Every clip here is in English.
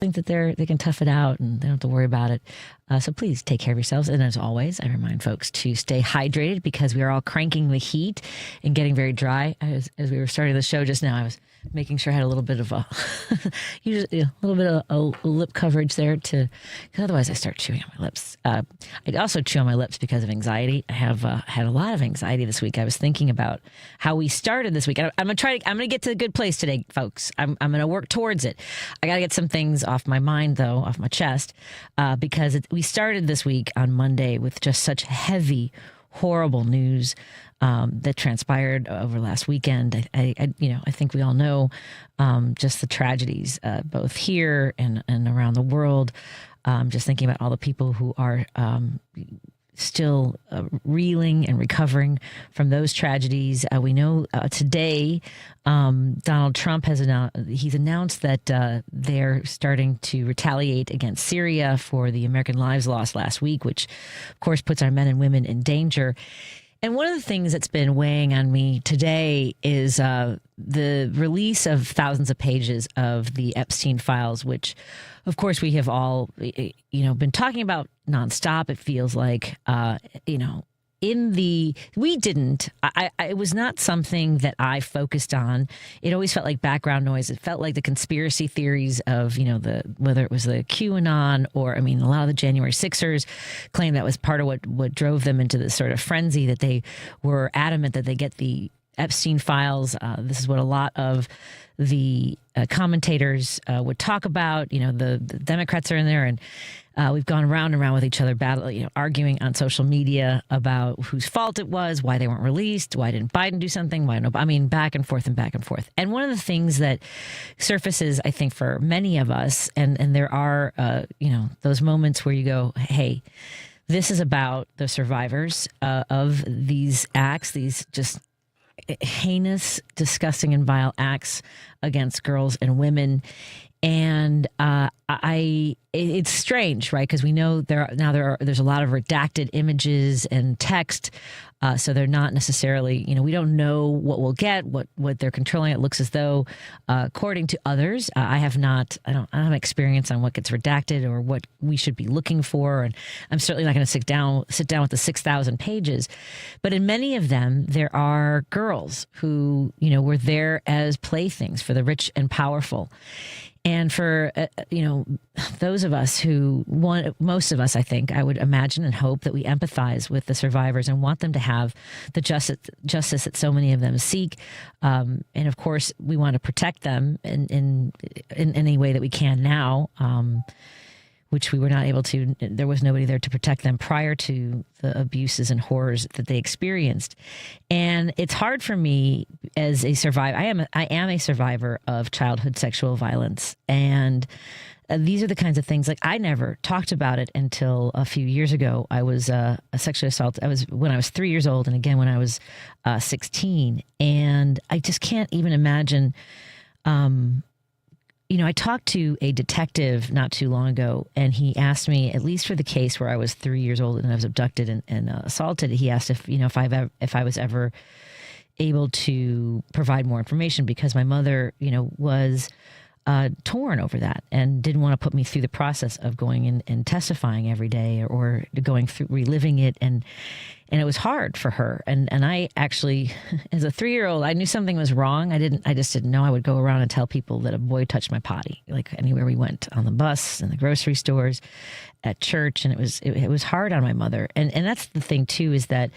think that they can tough it out and they don't have to worry about it. So please take care of yourselves. And as always, I remind folks to stay hydrated because we are all cranking the heat and getting very dry. As we were starting the show just now, I was making sure I had a little bit of a lip coverage there because otherwise I start chewing on my lips. I also chew on my lips because of anxiety. I have had a lot of anxiety this week. I was thinking about how we started this week. I'm gonna get to a good place today, folks. I'm gonna work towards it. I gotta get some things off my mind though, off my chest, because we started this week on Monday with just such heavy, horrible news that transpired over last weekend. I think we all know just the tragedies both here and around the world. Just thinking about all the people who are still reeling and recovering from those tragedies. We know today Donald Trump has announced that they're starting to retaliate against Syria for the American lives lost last week, which of course puts our men and women in danger. And one of the things that's been weighing on me today is the release of thousands of pages of the Epstein files, which, of course, we have all, been talking about nonstop. It feels like, it was not something that I focused on. It always felt like background noise. It felt like the conspiracy theories of, whether it was the QAnon or, a lot of the January 6ers claim that was part of what drove them into this sort of frenzy, that they were adamant that they get the Epstein files. This is what a lot of the commentators would talk about. The Democrats are in there, and we've gone round and round with each other, arguing on social media about whose fault it was, why they weren't released, why didn't Biden do something, back and forth and back and forth. And one of the things that surfaces, I think, for many of us, and there are, those moments where you go, hey, this is about the survivors of these acts, these just heinous, disgusting, and vile acts against girls and women. And it's strange, right? Because we know there's a lot of redacted images and text, so they're not necessarily, we don't know what we'll get, what they're controlling. It looks as though, according to others, I don't have experience on what gets redacted or what we should be looking for, and I'm certainly not going to sit down with the 6,000 pages. But in many of them, there are girls who were there as playthings for the rich and powerful. And for, those of us most of us, I think, I would imagine and hope that we empathize with the survivors and want them to have the justice that so many of them seek. And of course, we want to protect them in any way that we can now, which we were not able to. There was nobody there to protect them prior to the abuses and horrors that they experienced. And it's hard for me as a survivor. I am a survivor of childhood sexual violence. And these are the kinds of things, like, I never talked about it until a few years ago. I was sexually assaulted. When I was 3 years old, and again when I was 16. And I just can't even imagine. I talked to a detective not too long ago, and he asked me, at least for the case where I was 3 years old and I was abducted and assaulted, he asked if I was ever able to provide more information, because my mother, was torn over that and didn't want to put me through the process of going in and testifying every day or going through reliving it. And it was hard for her. And I actually, as a 3-year-old, I knew something was wrong. I just didn't know. I would go around and tell people that a boy touched my potty, like anywhere we went, on the bus, in the grocery stores, at church. And it was hard on my mother. And that's the thing too, is that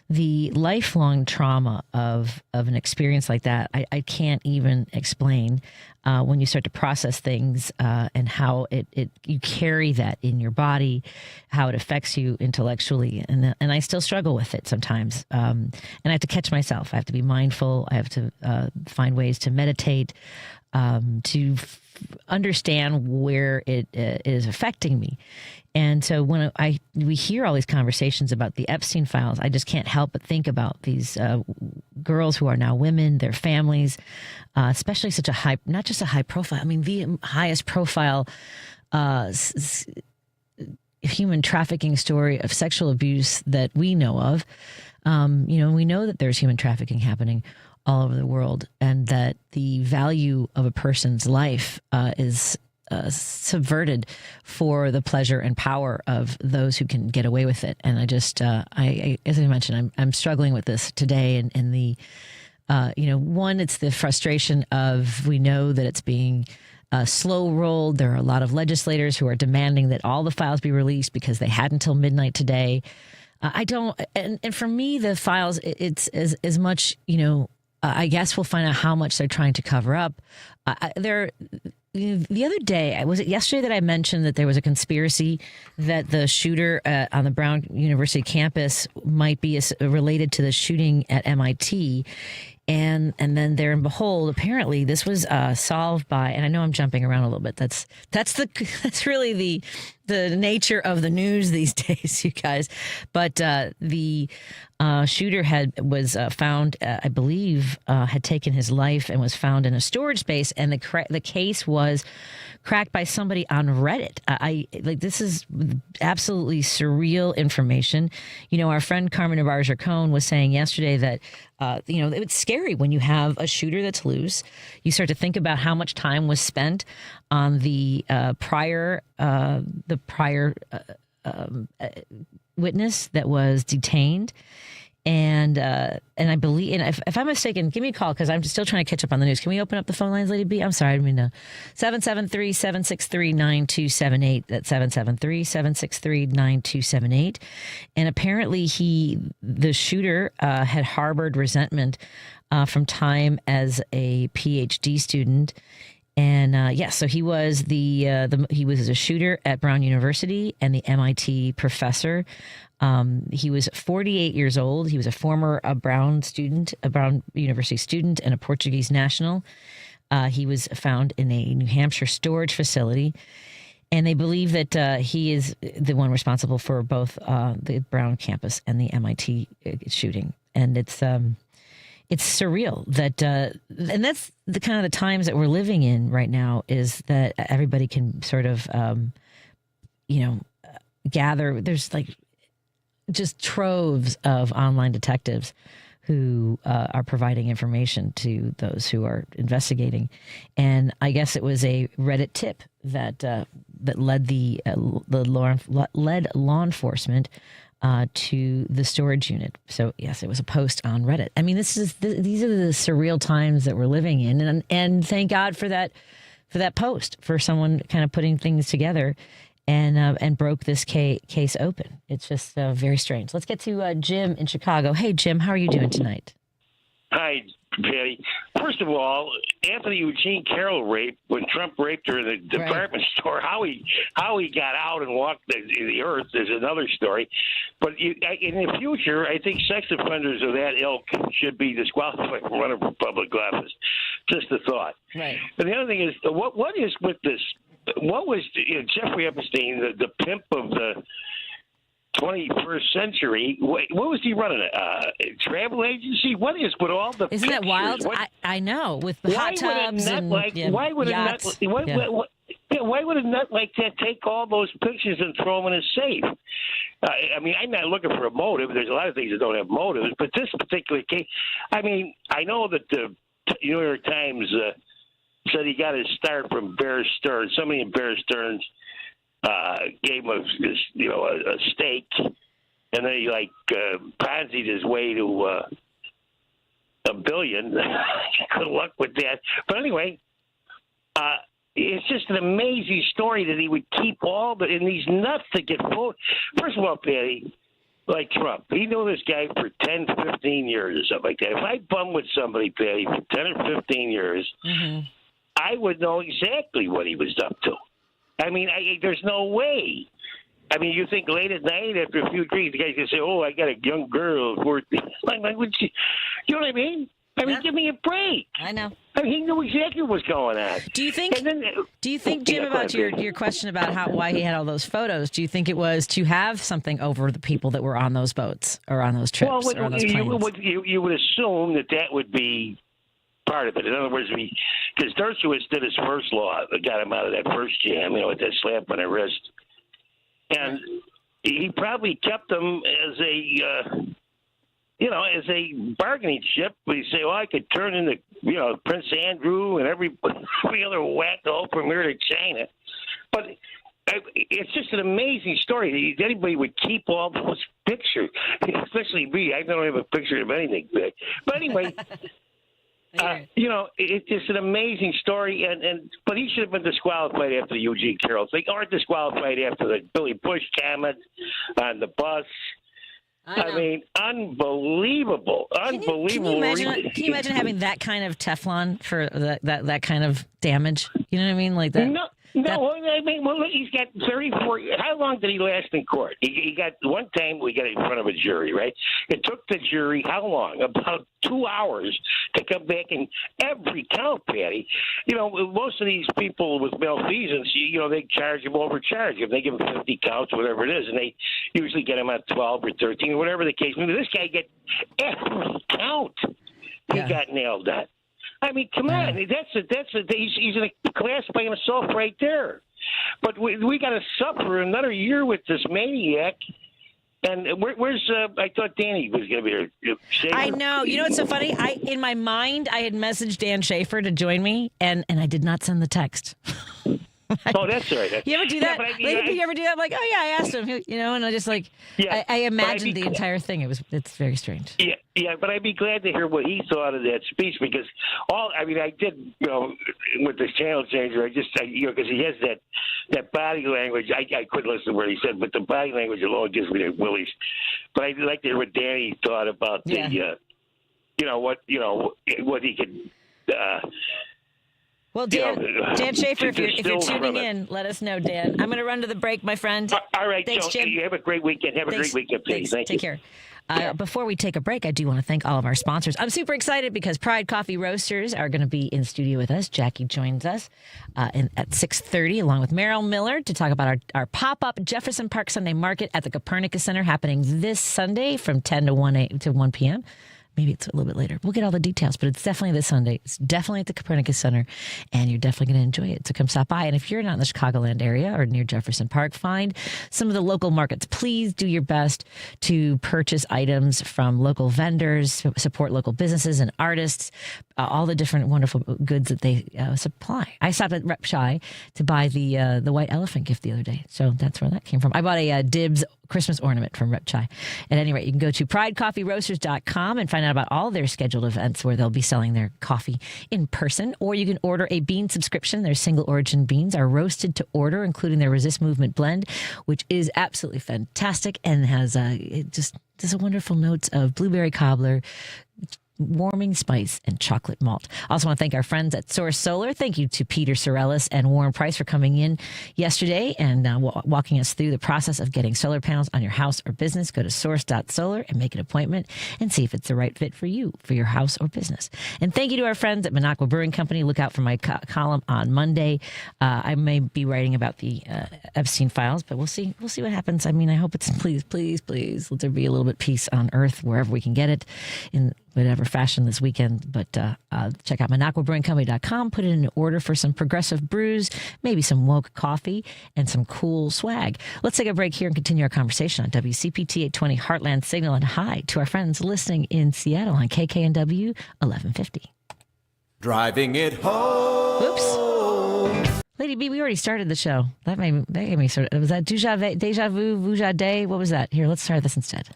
the lifelong trauma of an experience like that, I can't even explain when you start to process things and how you carry that in your body, how it affects you intellectually. And I still struggle with it sometimes. And I have to catch myself. I have to be mindful. I have to find ways to meditate, to understand where it is affecting me. And so when we hear all these conversations about the Epstein files, I just can't help but think about these girls who are now women, their families, especially such a not just a high profile, the highest profile human trafficking story of sexual abuse that we know of. We know that there's human trafficking happening all over the world, and that the value of a person's life is subverted for the pleasure and power of those who can get away with it. And I just, as I mentioned, I'm struggling with this today, and the, one, it's the frustration of, we know that it's being slow rolled. There are a lot of legislators who are demanding that all the files be released because they had until midnight today. I don't, and for me, the files, it's as much, I guess we'll find out how much they're trying to cover up. The other day, was it yesterday that I mentioned that there was a conspiracy that the shooter on the Brown University campus might be related to the shooting at MIT? And then there and behold, apparently this was solved by, and I know I'm jumping around a little bit. That's really the nature of the news these days, you guys. But the shooter was found, I believe, had taken his life and was found in a storage space, and the case was cracked by somebody on Reddit. This is absolutely surreal information. Our friend Carmen Navarro-Cohn was saying yesterday that it's scary when you have a shooter that's loose. You start to think about how much time was spent on the prior witness that was detained. And I believe, and if I'm mistaken, give me a call because I'm still trying to catch up on the news. Can we open up the phone lines, Lady B? I'm sorry, I didn't mean to. 773-763-9278. That's 773-763-9278. And apparently the shooter had harbored resentment from time as a PhD student. And so he was he was a shooter at Brown University and the MIT professor. He was 48 years old. He was a former Brown University student and a Portuguese national. He was found in a New Hampshire storage facility, and they believe that he is the one responsible for both the Brown campus and the MIT shooting. And it's surreal that, and that's the kind of the times that we're living in right now, is that everybody can sort of, gather. There's just troves of online detectives who are providing information to those who are investigating. And I guess it was a Reddit tip that led led law enforcement to the storage unit. So yes, it was a post on Reddit. I mean, these are the surreal times that we're living in, and thank God for that post, for someone kind of putting things together and broke this case open. It's just very strange. Let's get to Jim in Chicago. Hey, Jim, how are you doing tonight? Hi, Patty. First of all, Anthony Eugene Carroll raped, when Trump raped her in the department store, how he got out and walked the earth is another story. But in the future, I think sex offenders of that ilk should be disqualified from running for public office. Just a thought. Right. And the other thing is, what is with this? What was Jeffrey Epstein, the pimp of the 21st century? What was he running? A travel agency? What is with all the? Isn't pictures? that wild? I know, with the hot tubs and why would yachts. Why would a nut like that take all those pictures and throw them in a safe? I mean, I'm not looking for a motive. There's a lot of things that don't have motives, but this particular case, I mean, I know that the New York Times said he got his start from Bear Stearns. Somebody in Bear Stearns gave him a stake, and then he Ponzi'd his way to $1 billion. Good luck with that. But anyway, it's just an amazing story that he would keep and these nuts that get voted. First of all, Patty, like Trump, he knew this guy for 10, 15 years or something like that. If I bum with somebody, Patty, for 10 or 15 years, I would know exactly what he was up to. I mean, there's no way. I mean, you think late at night after a few drinks, the guy can say, "Oh, I got a young girl worth." You know what I mean? I mean, give me a break. I know. I mean, he knew exactly what was going on. Do you think, Jim, about your question about why he had all those photos? Do you think it was to have something over the people that were on those boats or on those trips or on those planes? You would assume that would be part of it. In other words, because Dershowitz did his first law that got him out of that first jam, with that slap on the wrist. And he probably kept them as a bargaining chip. We say, well, I could turn into, Prince Andrew and every other wacko from here to China. But it's just an amazing story. Anybody would keep all those pictures, especially me. I don't have a picture of anything big. But anyway, it's just an amazing story. But he should have been disqualified after the Eugene Carroll. They aren't disqualified after the Billy Bush comment on the bus. I mean, unbelievable. Can you imagine having that kind of Teflon for that kind of damage? You know what I mean? Like that. No, I mean, well, he's got 34. How long did he last in court? He got one time we got in front of a jury, right? It took the jury how long? About 2 hours to come back in every count, Patty. Most of these people with malfeasance, they charge them overcharge them. They give them 50 counts, whatever it is, and they usually get them at 12 or 13 or whatever the case may be. This guy get every count. He got nailed on. I mean, come on. He's in a class by himself right there. But we got to suffer another year with this maniac. And where's I thought Danny was going to be there. Shafer. I know. You know what's so funny? In my mind, I had messaged Dan Shafer to join me, and I did not send the text. Oh, that's right. You ever do that? You ever do that? I'm like, oh, yeah, I asked him, and I just I imagined the entire thing. It's very strange. Yeah, but I'd be glad to hear what he thought of that speech because I did, with this channel changer, because he has that body language. I couldn't listen to what he said, but the body language alone gives me the willies. But I'd like to hear what Danny thought about what he could. Well, Dan Shafer, if you're tuning in, let us know, Dan. I'm going to run to the break, my friend. All right, thanks, Jim. You have a great weekend. Thanks. Thank you. Take care. Before we take a break, I do want to thank all of our sponsors. I'm super excited because Pride Coffee Roasters are going to be in studio with us. Jacki joins us at 6:30 along with Merril Miller to talk about our pop-up Jefferson Park Sunday Market at the Copernicus Center happening this Sunday from 10 to 1 p.m. Maybe it's a little bit later. We'll get all the details, but it's definitely this Sunday. It's definitely at the Copernicus Center, and you're definitely going to enjoy it. So come stop by. And if you're not in the Chicagoland area or near Jefferson Park, find some of the local markets. Please do your best to purchase items from local vendors, support local businesses and artists, all the different wonderful goods that they supply. I stopped at Rep Shy to buy the white elephant gift the other day. So that's where that came from. I bought a Dibs Christmas ornament from Rep Chai. At any rate, you can go to pridecoffeeroasters.com and find out about all their scheduled events where they'll be selling their coffee in person, or you can order a bean subscription. Their single origin beans are roasted to order, including their Resist Movement blend, which is absolutely fantastic and has just a wonderful notes of blueberry cobbler, warming spice, and chocolate malt. Also want to thank our friends at Source Solar. Thank you to Peter Sorellis and Warren Price for coming in yesterday and walking us through the process of getting solar panels on your house or business. Go to source.solar and make an appointment and see if it's the right fit for you, for your house or business. And thank you to our friends at Minocqua Brewing Company. Look out for my column on Monday. I may be writing about the Epstein files, but we'll see. We'll see what happens. I mean, I hope it's please, let there be a little bit of peace on earth wherever we can get it in whatever fashion this weekend. But check out MinocquaBrewingCompany.com. Put in an order for some progressive brews, maybe some woke coffee, and some cool swag. Let's take a break here and continue our conversation on WCPT 820 Heartland Signal. And hi to our friends listening in Seattle on KKNW 1150. Driving it home. Oops. Lady B, we already started the show. That gave me sort of, was that deja vu, vuja day? What was that? Here, let's try this instead.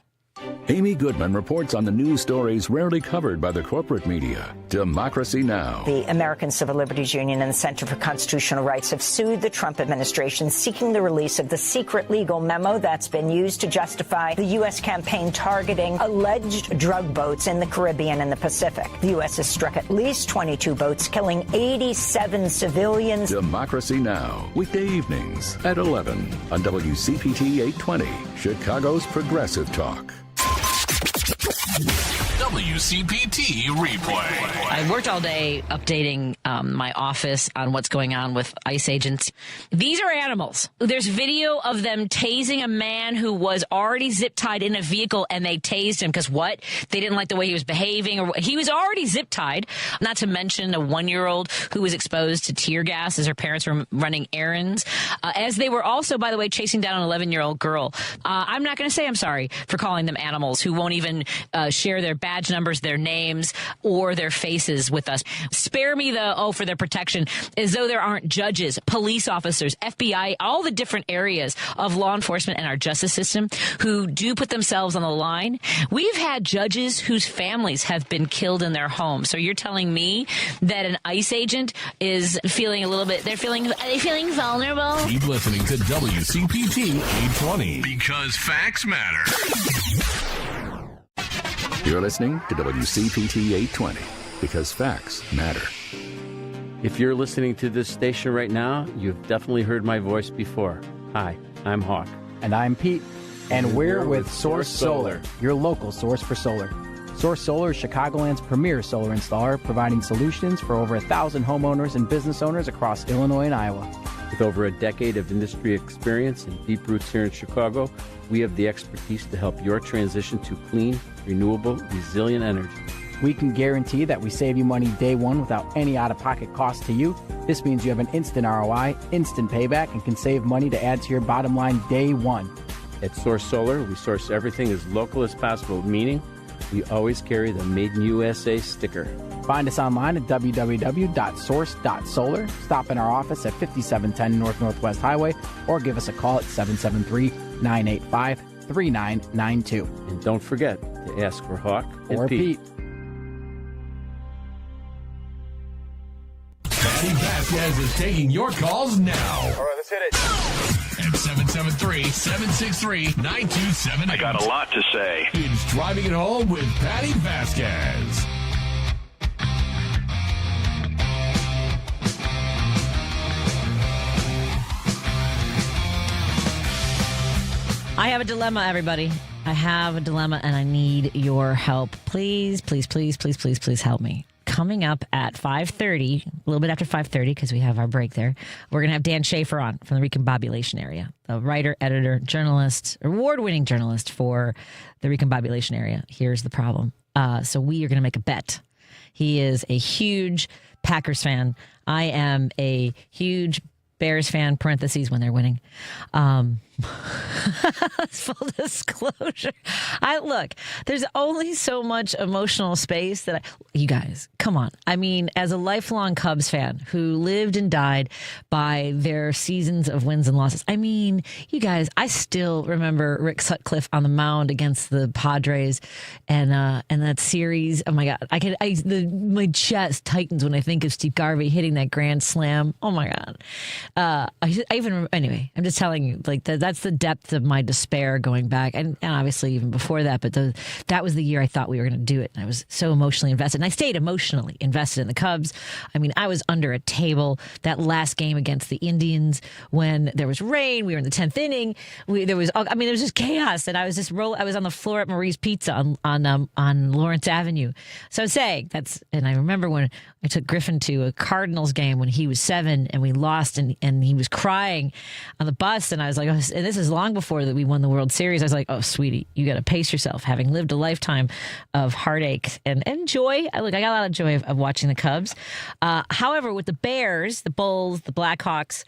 Amy Goodman reports on the news stories rarely covered by the corporate media. Democracy Now! The American Civil Liberties Union and the Center for Constitutional Rights have sued the Trump administration, seeking the release of the secret legal memo that's been used to justify the U.S. campaign targeting alleged drug boats in the Caribbean and the Pacific. The U.S. has struck at least 22 boats, killing 87 civilians. Democracy Now! Weekday evenings at 11 on WCPT 820, Chicago's Progressive Talk. WCPT replay. I worked all day updating my office on what's going on with ICE agents. These are animals. There's video of them tasing a man who was already zip tied in a vehicle, and they tased him because what? They didn't like the way he was behaving, or he was already zip tied. Not to mention a 1-year-old who was exposed to tear gas as her parents were running errands, as they were also, by the way, chasing down an 11-year-old girl. I'm not going to say I'm sorry for calling them animals who won't even share their badge badge numbers, their names, or their faces with us. Spare me for their protection, as though there aren't judges, police officers, FBI, all the different areas of law enforcement and our justice system who do put themselves on the line. We've had judges whose families have been killed in their homes. So you're telling me that an ICE agent is feeling a little bit, are they feeling vulnerable? Keep listening to WCPT 820 because facts matter. You're listening to WCPT 820 because facts matter. If you're listening to this station right now, you've definitely heard my voice before. Hi, I'm Hawk. And I'm Pete. And we're with Source Solar, your local source for solar. Source Solar is Chicagoland's premier solar installer, providing solutions for over 1,000 homeowners and business owners across Illinois and Iowa. With over a decade of industry experience and deep roots here in Chicago, we have the expertise to help your transition to clean, renewable, resilient energy. We can guarantee that we save you money day one without any out-of-pocket cost to you. This means you have an instant ROI, instant payback, and can save money to add to your bottom line day one. At Source Solar, we source everything as local as possible, meaning we always carry the Made in USA sticker. Find us online at www.source.solar. Stop in our office at 5710 North Northwest Highway or give us a call at 773-985-3992. And don't forget to ask for Hawk or and Pete. Patti Vasquez is taking your calls now. All right, let's hit it. At 773-763-9278. I got a lot to say. It's Driving It Home with Patti Vasquez. I have a dilemma, everybody. I have a dilemma, and I need your help. Please, please, please, please, please, please help me. Coming up at 5:30, a little bit after 5:30, because we have our break there, we're going to have Dan Shafer on from the Recombobulation Area, a writer, editor, journalist, award-winning journalist for the Recombobulation Area. Here's the problem. So we are going to make a bet. He is a huge Packers fan. I am a huge Bears fan, parentheses, when they're winning. Full disclosure. Look, there's only so much emotional space that you guys, come on. I mean, as a lifelong Cubs fan who lived and died by their seasons of wins and losses, I mean, you guys, I still remember Rick Sutcliffe on the mound against the Padres and that series. Oh my God. My chest tightens when I think of Steve Garvey hitting that grand slam. Oh my God. I even remember, anyway, I'm just telling you, like, that's the depth of my despair going back. And obviously even before that, but that was the year I thought we were going to do it. And I was so emotionally invested. And I stayed emotionally invested in the Cubs. I mean, I was under a table that last game against the Indians when there was rain. We were in the 10th inning. There was just chaos. And I was I was on the floor at Marie's Pizza on Lawrence Avenue. So I'm saying and I remember when I took Griffin to a Cardinals game when he was 7 and we lost and he was crying on the bus. And I was like, and this is long before that we won the World Series. I was like, oh, sweetie, you got to pace yourself, having lived a lifetime of heartache and joy. I got a lot of joy of watching the Cubs. However, with the Bears, the Bulls, the Blackhawks,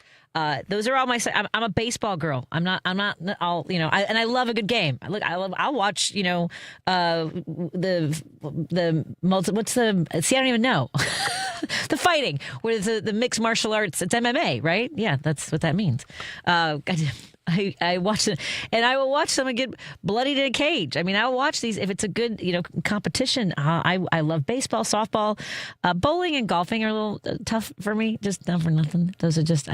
those are all my. I'm a baseball girl. I'm not all, and I love a good game. I'll watch, the what's the, see, I don't even know. The fighting, where the mixed martial arts, it's MMA, right? Yeah, that's what that means. I watch it, and I will watch someone get bloodied in a cage. I mean, I'll watch these if it's a good, competition. I love baseball, softball, bowling, and golfing are a little tough for me. Just not for nothing. Those are just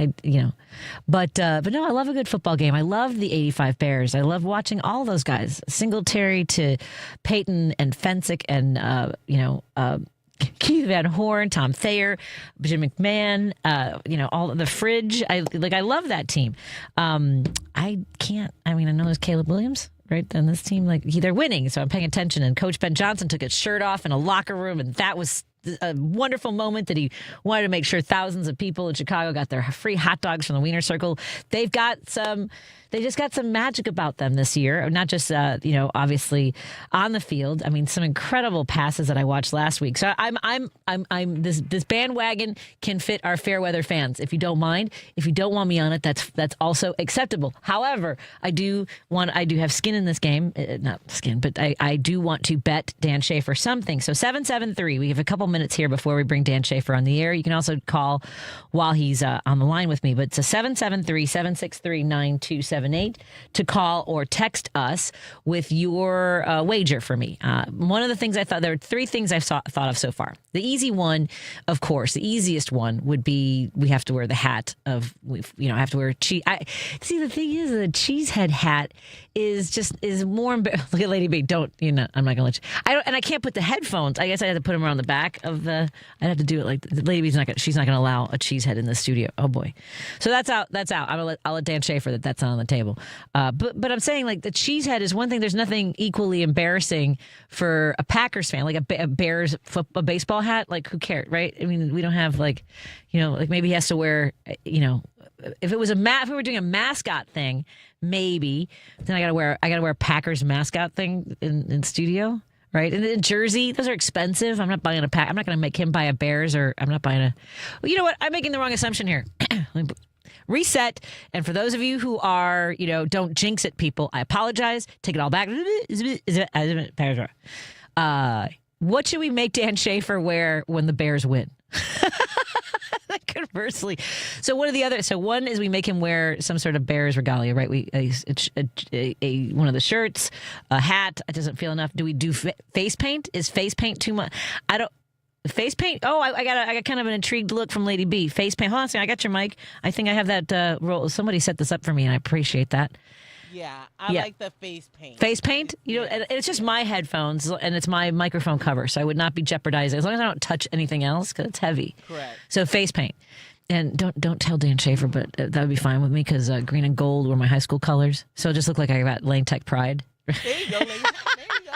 but no, I love a good football game. I love the '85 Bears. I love watching all those guys, Singletary to Peyton and Fensick and Keith Van Horn, Tom Thayer, Jim McMahon, all the Fridge. I love that team. I know there's Caleb Williams, right? And this team, they're winning, so I'm paying attention. And Coach Ben Johnson took his shirt off in a locker room, and that was a wonderful moment that he wanted to make sure thousands of people in Chicago got their free hot dogs from the Wiener Circle. They just got some magic about them this year. Not just, obviously on the field. I mean, some incredible passes that I watched last week. So this bandwagon can fit our fair weather fans. If you don't mind, if you don't want me on it, that's also acceptable. However, I do have skin in this game. Not skin, but I do want to bet Dan Shafer something. So 773. We have a couple minutes here before we bring Dan Shafer on the air. You can also call while he's on the line with me. But it's a 773-763-9278 to call or text us with your wager for me. One of the things there are three things I've thought of so far. The easy one, of course, the easiest one would be we have to wear the hat of, I have to wear cheese. See, the thing is, the cheesehead hat is more embarrassing. Look at Lady B. I'm not going to let you. I can't put the headphones. I guess I have to put them around the back of I'd have to do it like the Lady B's she's not going to allow a cheesehead in the studio. Oh boy. So that's out. I'll let Dan Shafer that's on the table. But I'm saying like the cheesehead is one thing. There's nothing equally embarrassing for a Packers fan, like a Bears a baseball hat. Like who cares, right? I mean, we don't have like maybe he has to wear, if we were doing a mascot thing, maybe then I gotta wear a Packers mascot thing in studio, right? And then jersey, those are expensive. I'm not buying a pack. I'm not gonna make him buy a Bears, or I'm not buying you know what? I'm making the wrong assumption here. Reset. And for those of you who are, don't jinx it, people, I apologize. Take it all back. What should we make Dan Shafer wear when the Bears win? Conversely, so one is we make him wear some sort of Bears regalia, right? One of the shirts, a hat. It doesn't feel enough. Do we do face paint? Is face paint too much? Face paint. Oh, I got kind of an intrigued look from Lady B. Face paint. Hold on a second. I got your mic. I think I have that role. Somebody set this up for me, and I appreciate that. Yeah, I like the face paint. Face paint? And it's just my headphones, and it's my microphone cover, so I would not be jeopardizing, as long as I don't touch anything else, because it's heavy. Correct. So face paint. And don't tell Dan Shafer, but that would be fine with me, because green and gold were my high school colors, so it just look like I got Lane Tech pride. There you go, Lane Tech. There you go.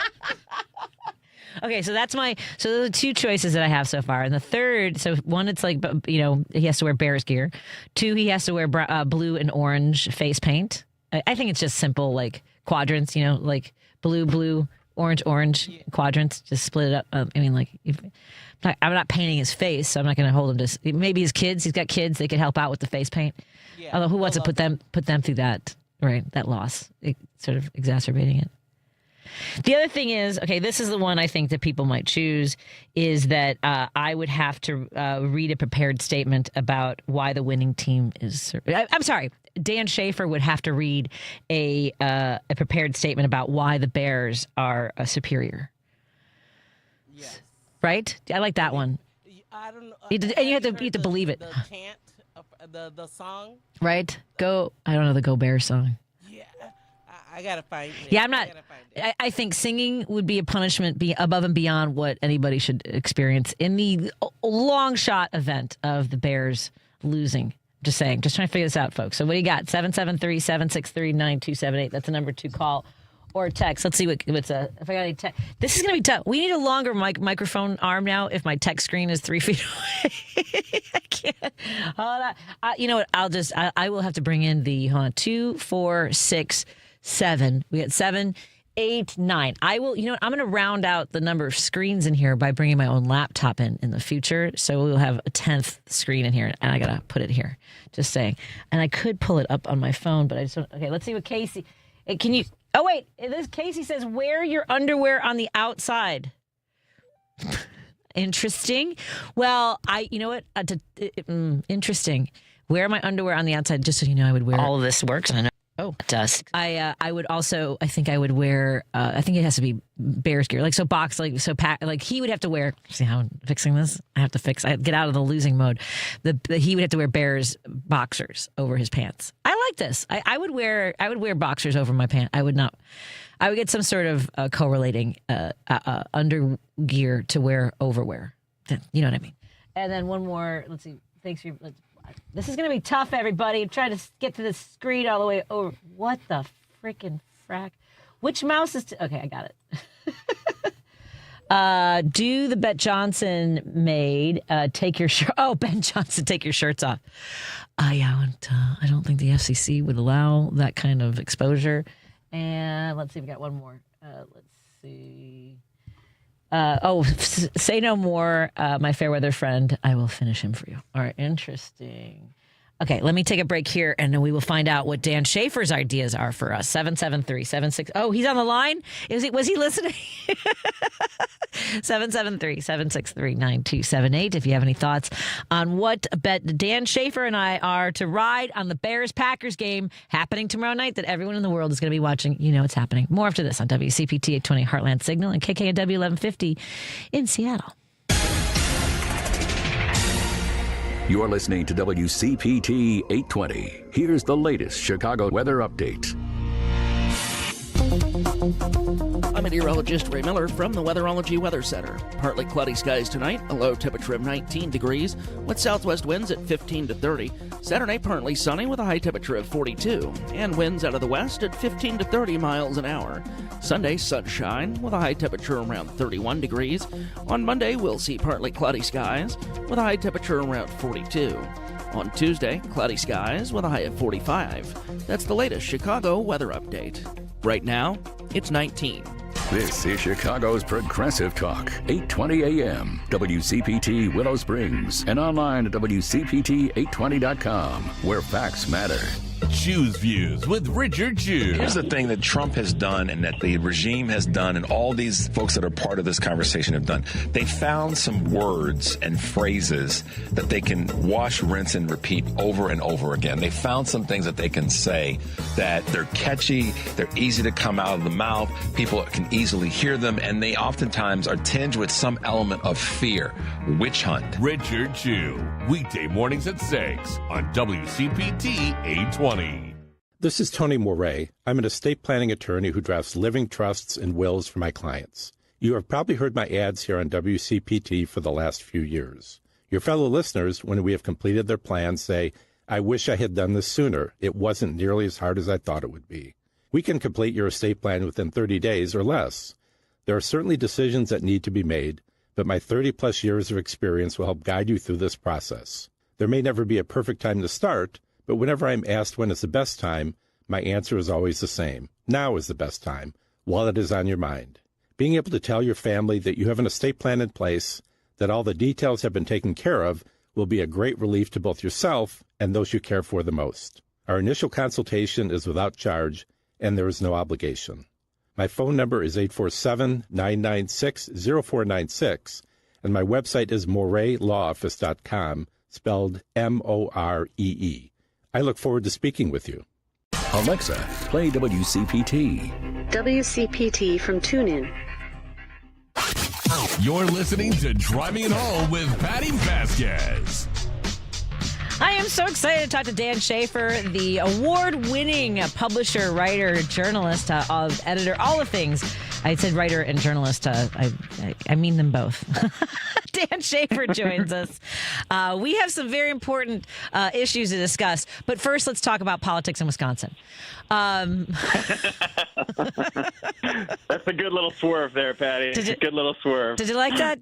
Okay, so those are the two choices that I have so far. And the third, so one, it's like, he has to wear Bears gear. Two, he has to wear blue and orange face paint. I think it's just simple, like quadrants, like blue, orange quadrants. Just split it up. I'm not painting his face, so I'm not going to hold him to. Maybe his kids. He's got kids. They could help out with the face paint. Yeah, although who wants to put them through that? Right, that loss, sort of exacerbating it. The other thing is, okay, this is the one I think that people might choose, is that I would have to read a prepared statement about why the winning team is. I'm sorry. Dan Shafer would have to read a prepared statement about why the Bears are superior. Yes. Right? I like that one. I don't know. And you have to believe it. The chant, the song. Right? I don't know the Go Bears song. Yeah. I got to find it. Yeah, I'm not. I think singing would be a punishment above and beyond what anybody should experience in the long shot event of the Bears losing. Just saying. Just trying to figure this out, folks. So what do you got? 773-763-9278. That's the number to call or text. Let's see what's if I got any text. This is going to be tough. We need a longer microphone arm now if my text screen is 3 feet away. I can't. Hold on. You know what? I will have to bring in the 2, 4, 6, 7. We got 7, 8, 9. I will, I'm going to round out the number of screens in here by bringing my own laptop in the future. So we'll have a 10th screen in here, and I got to put it here. Just saying. And I could pull it up on my phone, but I just don't. Okay, let's see what Casey. Can you? Oh, wait. This Casey says, wear your underwear on the outside. Interesting. Well, you know what? Interesting. Wear my underwear on the outside, just so you know I would wear. All of this works. I know. Oh, it does. I would also, I think I would wear, I think it has to be Bears gear. Like, so box, he would have to wear, see how I'm fixing this? I get out of the losing mode. He would have to wear Bears boxers over his pants. I like this. I would wear boxers over my pants. I would get some sort of correlating under gear to wear overwear. You know what I mean? And then one more, let's see. Thanks for this is going to be tough, everybody. I'm trying to get to the screen all the way over. What the freaking frack? Which mouse is... Okay, I got it. Do the Bet Johnson made take your shirt? Oh, Ben Johnson, take your shirts off. I don't think the FCC would allow that kind of exposure. And let's see, we got one more. Let's see. Say no more, my fair weather friend. I will finish him for you. All right, interesting. Okay, let me take a break here, and then we will find out what Dan Shafer's ideas are for us. 773-76. Oh, he's on the line? Was he listening? 773-763-9278. If you have any thoughts on what bet Dan Shafer and I are to ride on the Bears-Packers game happening tomorrow night that everyone in the world is going to be watching. You know it's happening. More after this on WCPT 820 Heartland Signal and KKNW 1150 in Seattle. You're listening to WCPT 820. Here's the latest Chicago weather update. I'm meteorologist Merril Miller from the Weatherology Weather Center. Partly cloudy skies tonight, a low temperature of 19 degrees, with southwest winds at 15 to 30. Saturday, partly sunny with a high temperature of 42, and winds out of the west at 15 to 30 miles an hour. Sunday, sunshine with a high temperature around 31 degrees. On Monday, we'll see partly cloudy skies with a high temperature around 42. On Tuesday, cloudy skies with a high of 45. That's the latest Chicago weather update. Right now, it's 19. This is Chicago's Progressive Talk, 820 AM, WCPT Willow Springs, and online at WCPT820.com, where facts matter. Choose Views with Richard Chew. Here's the thing that Trump has done and that the regime has done and all these folks that are part of this conversation have done. They found some words and phrases that they can wash, rinse, and repeat over and over again. They found some things that they can say that they're catchy, they're easy to come out of the mouth, people can easily hear them, and they oftentimes are tinged with some element of fear. Witch hunt. Richard Chew, weekday mornings at 6 on WCPT 820. This is Tony Moret. I'm an estate planning attorney who drafts living trusts and wills for my clients. You have probably heard my ads here on WCPT for the last few years. Your fellow listeners, when we have completed their plans, say, I wish I had done this sooner. It wasn't nearly as hard as I thought it would be. We can complete your estate plan within 30 days or less. There are certainly decisions that need to be made, but my 30-plus years of experience will help guide you through this process. There may never be a perfect time to start, but whenever I'm asked when is the best time, my answer is always the same. Now is the best time, while it is on your mind. Being able to tell your family that you have an estate plan in place, that all the details have been taken care of, will be a great relief to both yourself and those you care for the most. Our initial consultation is without charge, and there is no obligation. My phone number is 847-996-0496, and my website is moreylawoffice.com, spelled M-O-R-E-E. I look forward to speaking with you. Alexa, play WCPT. WCPT from TuneIn. You're listening to Driving It Home with Patti Vasquez. I am so excited to talk to Dan Shafer, the award-winning publisher, writer, journalist, editor, all the things. I said writer and journalist. I mean them both. Dan Shafer joins us. We have some very important issues to discuss. But first, let's talk about politics in Wisconsin. That's a good little swerve there, Patty. Good little swerve. Did you like that?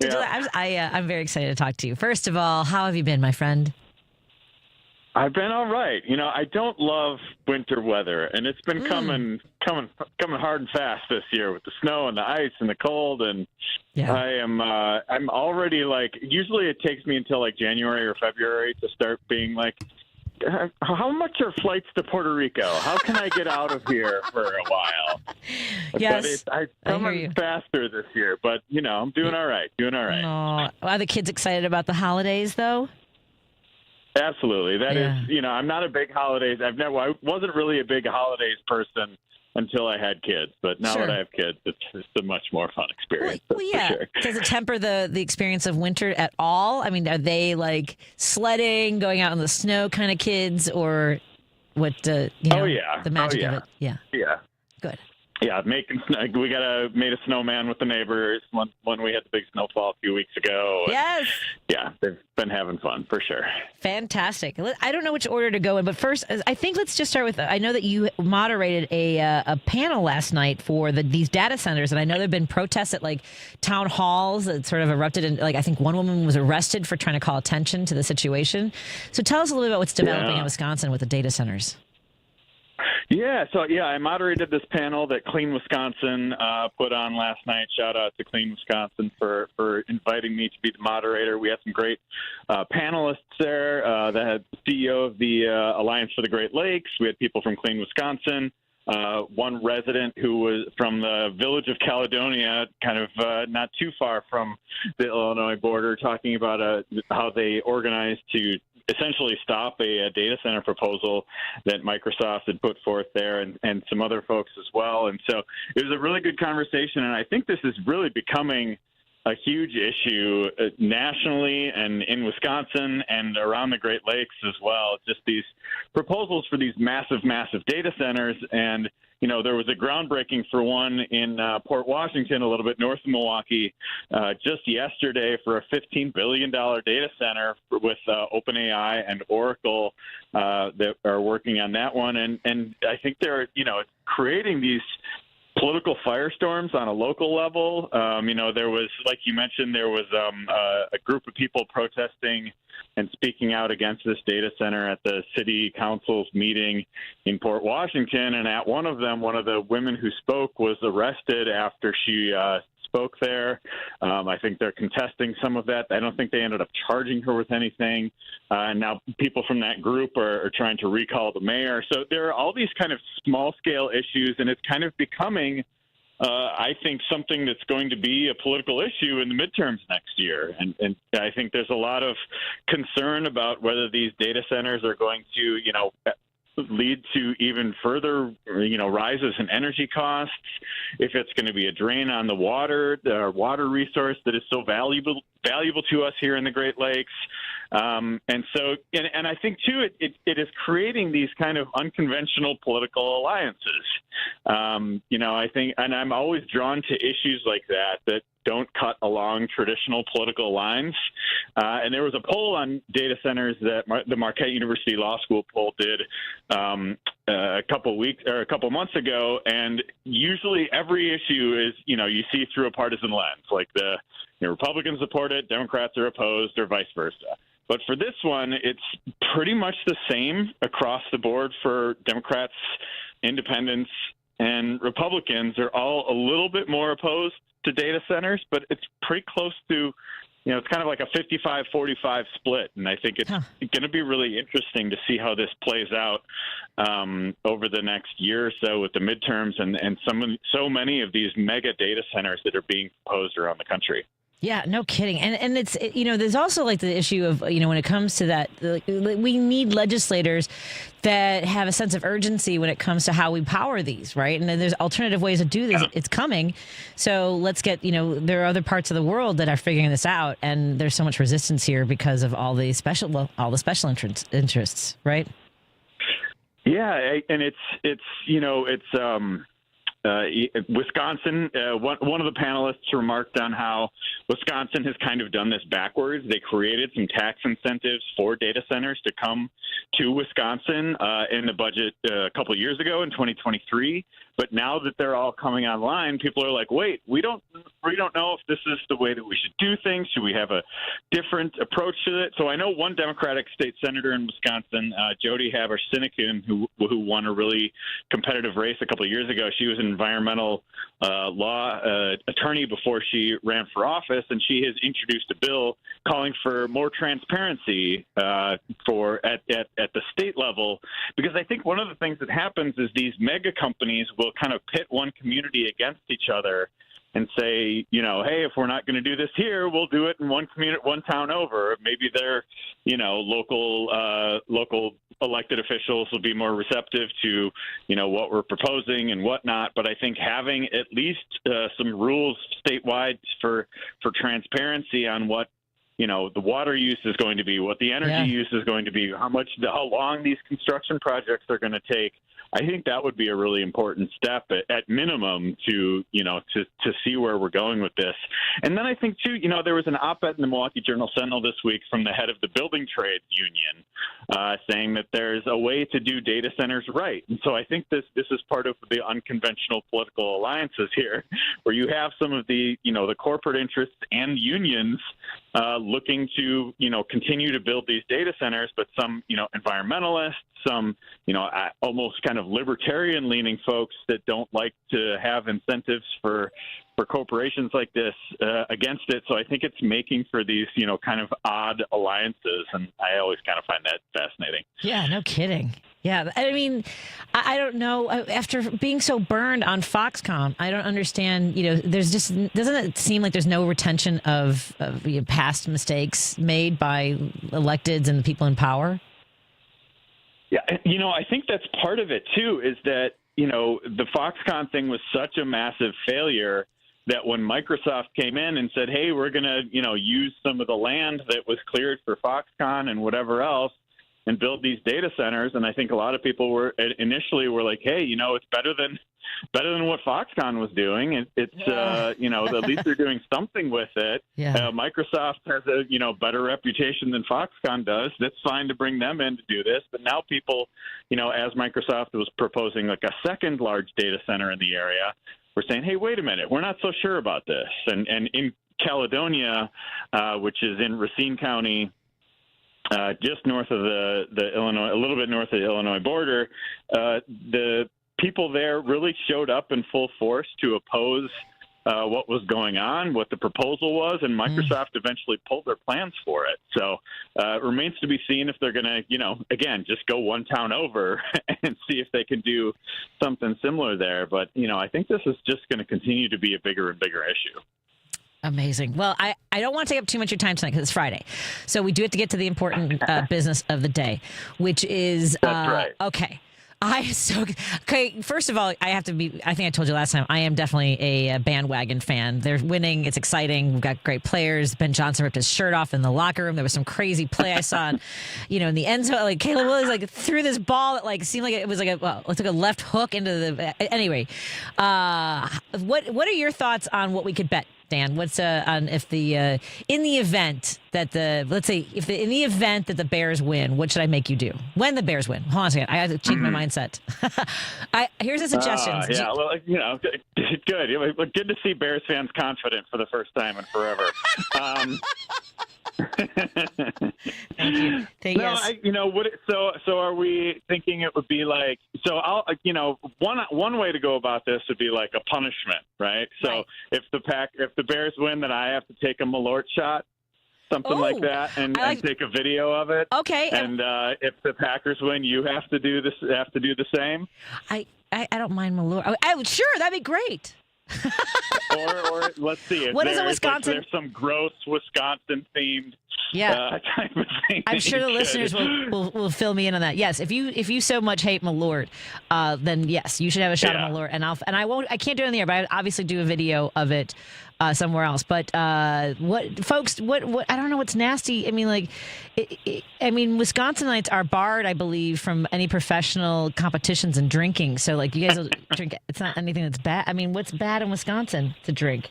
I'm very excited to talk to you. First of all, how have you been, my friend? I've been all right. You know, I don't love winter weather, and it's been coming hard and fast this year with the snow and the ice and the cold. And I'm already usually it takes me until January or February to start being like, how much are flights to Puerto Rico? How can I get out of here for a while? Yes, but it's coming faster this year. But I'm doing all right. Are the kids excited about the holidays though? Absolutely. That is, I'm not a big holidays. I wasn't really a big holidays person until I had kids, but now that I have kids, it's a much more fun experience. Well, yeah. For sure. Does it temper the experience of winter at all? I mean, are they sledding, going out in the snow kind of kids, or what? The magic of it. Yeah. Yeah. Good. Yeah, we made a snowman with the neighbors when we had the big snowfall a few weeks ago. Yes. Yeah, they've been having fun for sure. Fantastic. I don't know which order to go in, but first, I think let's just start with, I know that you moderated a panel last night for these data centers, and I know there have been protests at like town halls that sort of erupted, and like I think one woman was arrested for trying to call attention to the situation. So tell us a little bit about what's developing in Wisconsin with the data centers. Yeah, I moderated this panel that Clean Wisconsin put on last night. Shout out to Clean Wisconsin for inviting me to be the moderator. We had some great panelists there. The CEO of the Alliance for the Great Lakes. We had people from Clean Wisconsin. One resident who was from the village of Caledonia, kind of not too far from the Illinois border, talking about how they organized to essentially stop a data center proposal that Microsoft had put forth there, and some other folks as well. And so it was a really good conversation, and I think this is really becoming a huge issue nationally and in Wisconsin and around the Great Lakes as well. Just these proposals for these massive, massive data centers. And, you know, there was a groundbreaking for one in Port Washington, a little bit north of Milwaukee, just yesterday for a $15 billion data center with OpenAI and Oracle that are working on that one. And I think they're, creating these political firestorms on a local level. There was, like you mentioned, there was a group of people protesting and speaking out against this data center at the city council's meeting in Port Washington. And at one of them, one of the women who spoke was arrested after she spoke there. I think they're contesting some of that. I don't think they ended up charging her with anything. And now people from that group are trying to recall the mayor. So there are all these kind of small-scale issues, and it's kind of becoming, I think, something that's going to be a political issue in the midterms next year. And I think there's a lot of concern about whether these data centers are going to, lead to even further, rises in energy costs, if it's going to be a drain on the water resource that is so valuable to us here in the Great Lakes. And I think, too, it is creating these kind of unconventional political alliances. I think, and I'm always drawn to issues like that don't cut along traditional political lines. And there was a poll on data centers that the Marquette University Law School poll did a couple months ago. And usually every issue is, you see through a partisan lens, like the Republicans support it, Democrats are opposed, or vice versa. But for this one, it's pretty much the same across the board for Democrats, independents, and Republicans. Are all a little bit more opposed to data centers, but it's pretty close to, it's kind of like a 55-45 split. And I think it's going to be really interesting to see how this plays out over the next year or so with the midterms and so many of these mega data centers that are being proposed around the country. Yeah, no kidding. And it's, there's also like the issue of, when it comes to that, we need legislators that have a sense of urgency when it comes to how we power these, right? And then there's alternative ways to do this. It's coming. So let's get, there are other parts of the world that are figuring this out. And there's so much resistance here because of all the special interests, right? Yeah. And it's Wisconsin, one of the panelists remarked on how Wisconsin has kind of done this backwards. They created some tax incentives for data centers to come to Wisconsin in the budget a couple of years ago in 2023. But now that they're all coming online, people are like, wait, we don't know if this is the way that we should do things. Should we have a different approach to it? So I know one Democratic state senator in Wisconsin, Jody Haber-Sinekin, who won a really competitive race a couple of years ago. She was an environmental law attorney before she ran for office, and she has introduced a bill calling for more transparency at the state level, because I think one of the things that happens is these mega companies will kind of pit one community against each other and say, hey, if we're not going to do this here, we'll do it in one community, one town over. Maybe their, local elected officials will be more receptive to, what we're proposing and whatnot. But I think having at least some rules statewide for transparency on what, the water use is going to be, what the energy use is going to be, how long these construction projects are going to take. I think that would be a really important step at minimum to see where we're going with this. And then I think too, there was an op-ed in the Milwaukee Journal-Sentinel this week from the head of the Building Trades Union saying that there's a way to do data centers right. And so I think this is part of the unconventional political alliances here, where you have some of the corporate interests and unions looking to continue to build these data centers, but some environmentalists, some almost kind of libertarian leaning folks that don't like to have incentives for corporations like this against it. So I think it's making for these kind of odd alliances, and I always kind of find that fascinating. Yeah, no kidding. Yeah, I mean, I don't know. After being so burned on Foxconn, I don't understand. There's just, doesn't it seem like there's no retention of past mistakes made by electeds and the people in power? Yeah, I think that's part of it too. Is that the Foxconn thing was such a massive failure that when Microsoft came in and said, "Hey, we're going to use some of the land that was cleared for Foxconn and whatever else, and build these data centers," and I think a lot of people were initially like, "Hey, it's better than what Foxconn was doing. It's at least they're doing something with it." Yeah. Microsoft has a better reputation than Foxconn does. That's fine to bring them in to do this, but now people, as Microsoft was proposing like a second large data center in the area, we're saying, "Hey, wait a minute, we're not so sure about this." And in Caledonia, which is in Racine County, just north of the Illinois, a little bit north of the Illinois border, the people there really showed up in full force to oppose what was going on, what the proposal was, and Microsoft eventually pulled their plans for it. So it remains to be seen if they're going to, again, just go one town over and see if they can do something similar there. But, I think this is just going to continue to be a bigger and bigger issue. Amazing. Well, I don't want to take up too much of your time tonight because it's Friday. So we do have to get to the important business of the day, which is... That's right. Okay. First of all, I think I told you last time, I am definitely a bandwagon fan. They're winning. It's exciting. We've got great players. Ben Johnson ripped his shirt off in the locker room. There was some crazy play I saw, in the end zone. Like Caleb Williams, threw this ball that seemed like it was it took a left hook into the. Anyway, what are your thoughts on what we could bet, Dan? What's on if the in the event that in the event that the Bears win, what should I make you do when the Bears win? Hold on a second, I have to change my mindset. Here's a suggestion. Good. Good to see Bears fans confident for the first time in forever. Thank you. So are we thinking it would be like? So one way to go about this would be like a punishment, right? So if the Bears win, then I have to take a Malort shot, something like that, and take a video of it. Okay. And if the Packers win, you have to do the same. I don't mind Malort. Sure, that'd be great. or let's see. What is a Wisconsin? There's some gross Wisconsin themed type of thing. I'm sure the listeners will fill me in on that. Yes, if you so much hate Malort, then yes, you should have a shot of Malort, and I can't do it in the air, but I obviously do a video of it somewhere else. But what folks, what I don't know what's nasty. I mean, Wisconsinites are barred, I believe, from any professional competitions and drinking. So you guys will drink. It's not anything that's bad. I mean, what's bad in Wisconsin to drink?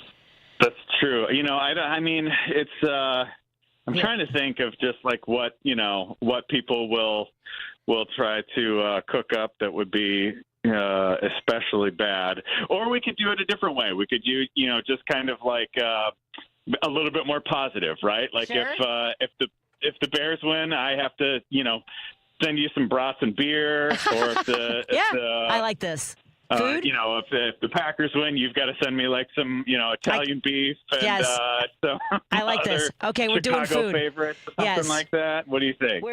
That's true. I'm trying to think of just what people will try to cook up that would be especially bad, or we could do it a different way. We could do just kind of a little bit more positive, right? Sure. If the Bears win, I have to send you some brats and beer, or I like this. Food? If the Packers win, you've got to send me some, Italian beef. And, yes. I like this. Okay, we're doing food. Favorites, something like that. What do you think?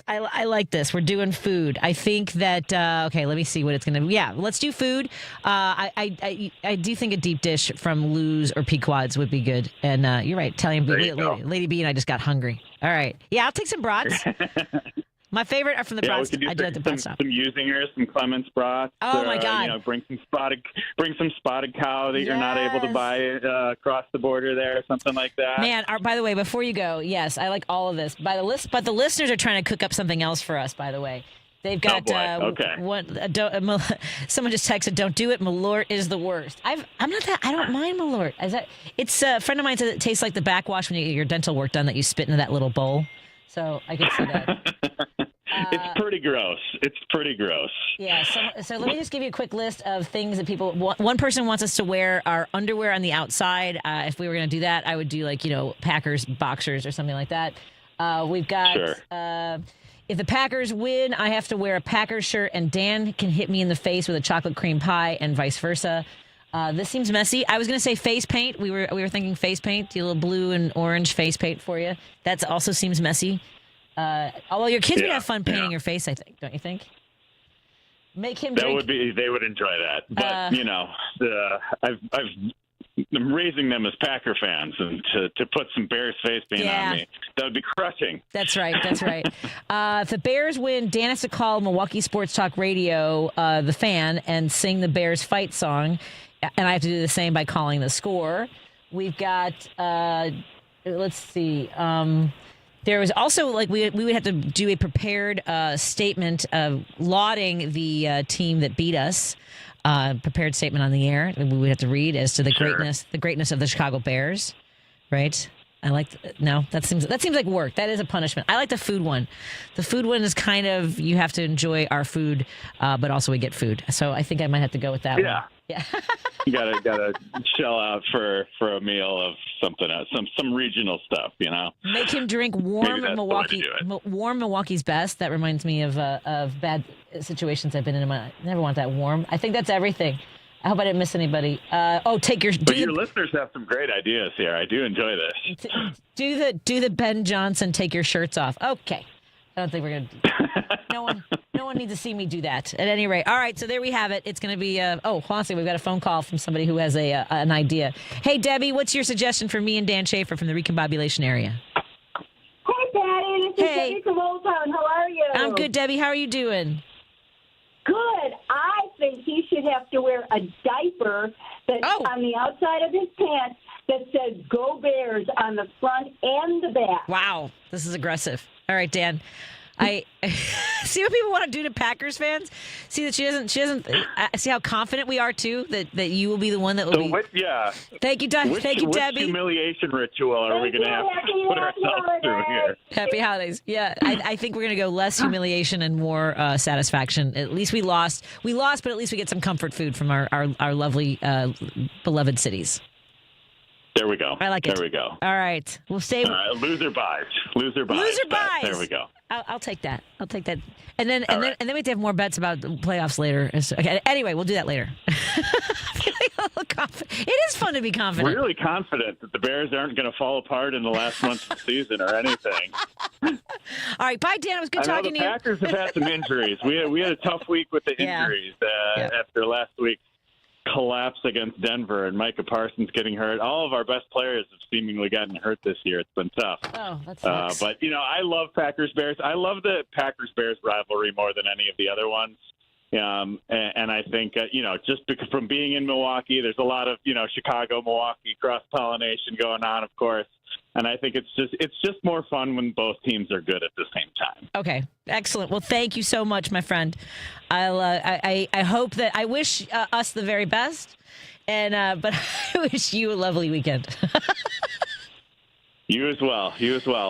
I like this. We're doing food. I think that, okay, let me see what it's going to be. Yeah, let's do food. I do think a deep dish from Lou's or Pequod's would be good. And you're right, Italian beef. Lady B and I just got hungry. All right. Yeah, I'll take some brats. My favorite are from the Yeah, Brat we could do I do like the Brat Stop. some Usingers, some Clements brats. Oh, my God. You know, bring some spotted cow that you're not able to buy across the border there, or something like that. Man, by the way, before you go, yes, I like all of this. By the list, but the listeners are trying to cook up something else for us. By the way, they've got okay. someone just texted, "Don't do it. Malort is the worst." I don't mind Malort. It's a friend of mine said it tastes like the backwash when you get your dental work done that you spit into that little bowl. So I could see that. It's pretty gross. Yeah. So let me just give you a quick list of things that people. One person wants us to wear our underwear on the outside. If we were going to do that, I would do Packers boxers or something like that. We've got. Sure. If the Packers win, I have to wear a Packers shirt, and Dan can hit me in the face with a chocolate cream pie, and vice versa. This seems messy. I was going to say face paint. We were thinking face paint. Do a little blue and orange face paint for you. That also seems messy. Although your kids would have fun painting your face, I think. Don't you think? Make him drink. They would enjoy that. But I'm raising them as Packer fans, and to put some Bears face paint on me, that would be crushing. That's right. If the Bears win, Dan has to call Milwaukee Sports Talk Radio, the Fan, and sing the Bears fight song, and I have to do the same by calling the score. We've got, let's see. There was also we would have to do a prepared statement lauding the team that beat us. Prepared statement on the air we would have to read as to the greatness of the Chicago Bears, right? That seems like work. That is a punishment. I like the food one. The food one is kind of you have to enjoy our food, but also we get food. So I think I might have to go with that one. Yeah. You gotta shell out for a meal of something else, some regional stuff, Make him drink warm Milwaukee's Best. That reminds me of bad situations I've been in. I never want that warm. I think that's everything. I hope I didn't miss anybody. Your listeners have some great ideas here. I do enjoy this. Do the Ben Johnson take your shirts off. Okay. I don't think we're going to. No one needs to see me do that. At any rate. All right. So there we have it. It's going to be. Honestly, we've got a phone call from somebody who has an idea. Hey, Debbie, what's your suggestion for me and Dan Shafer from the Recombobulation Area? Hey, Daddy. This is Debbie from Old Town. How are you? I'm good, Debbie. How are you doing? Good. I think he should have to wear a diaper that's on the outside of his pants that says "Go Bears" on the front and the back. Wow, this is aggressive. All right, Dan. I see what people want to do to Packers fans. See that she doesn't. See how confident we are too that you will be the one that will be. Thank you, Debbie. Which humiliation ritual are we going to have to put ourselves through here? Happy holidays. Yeah, I think we're going to go less humiliation and more satisfaction. At least we lost, but at least we get some comfort food from our lovely beloved cities. There we go. I like it. There we go. All right. We'll stay. Loser buys. There we go. I'll take that. And then we have to have more bets about the playoffs later. Okay. Anyway, we'll do that later. It is fun to be confident. Really confident that the Bears aren't going to fall apart in the last month of the season or anything. All right. Bye, Dan. It was good talking to you. The Packers have had some injuries. We had a tough week with the injuries after last week's collapse against Denver and Micah Parsons getting hurt. All of our best players have seemingly gotten hurt this year. It's been tough. Oh, that sucks. But, I love Packers-Bears. I love the Packers-Bears rivalry more than any of the other ones. And I think, just because from being in Milwaukee, there's a lot of, Chicago-Milwaukee cross-pollination going on, of course. And I think it's just more fun when both teams are good at the same time. Okay, excellent. Well, thank you so much, my friend. I hope that I wish us the very best, but I wish you a lovely weekend. You as well.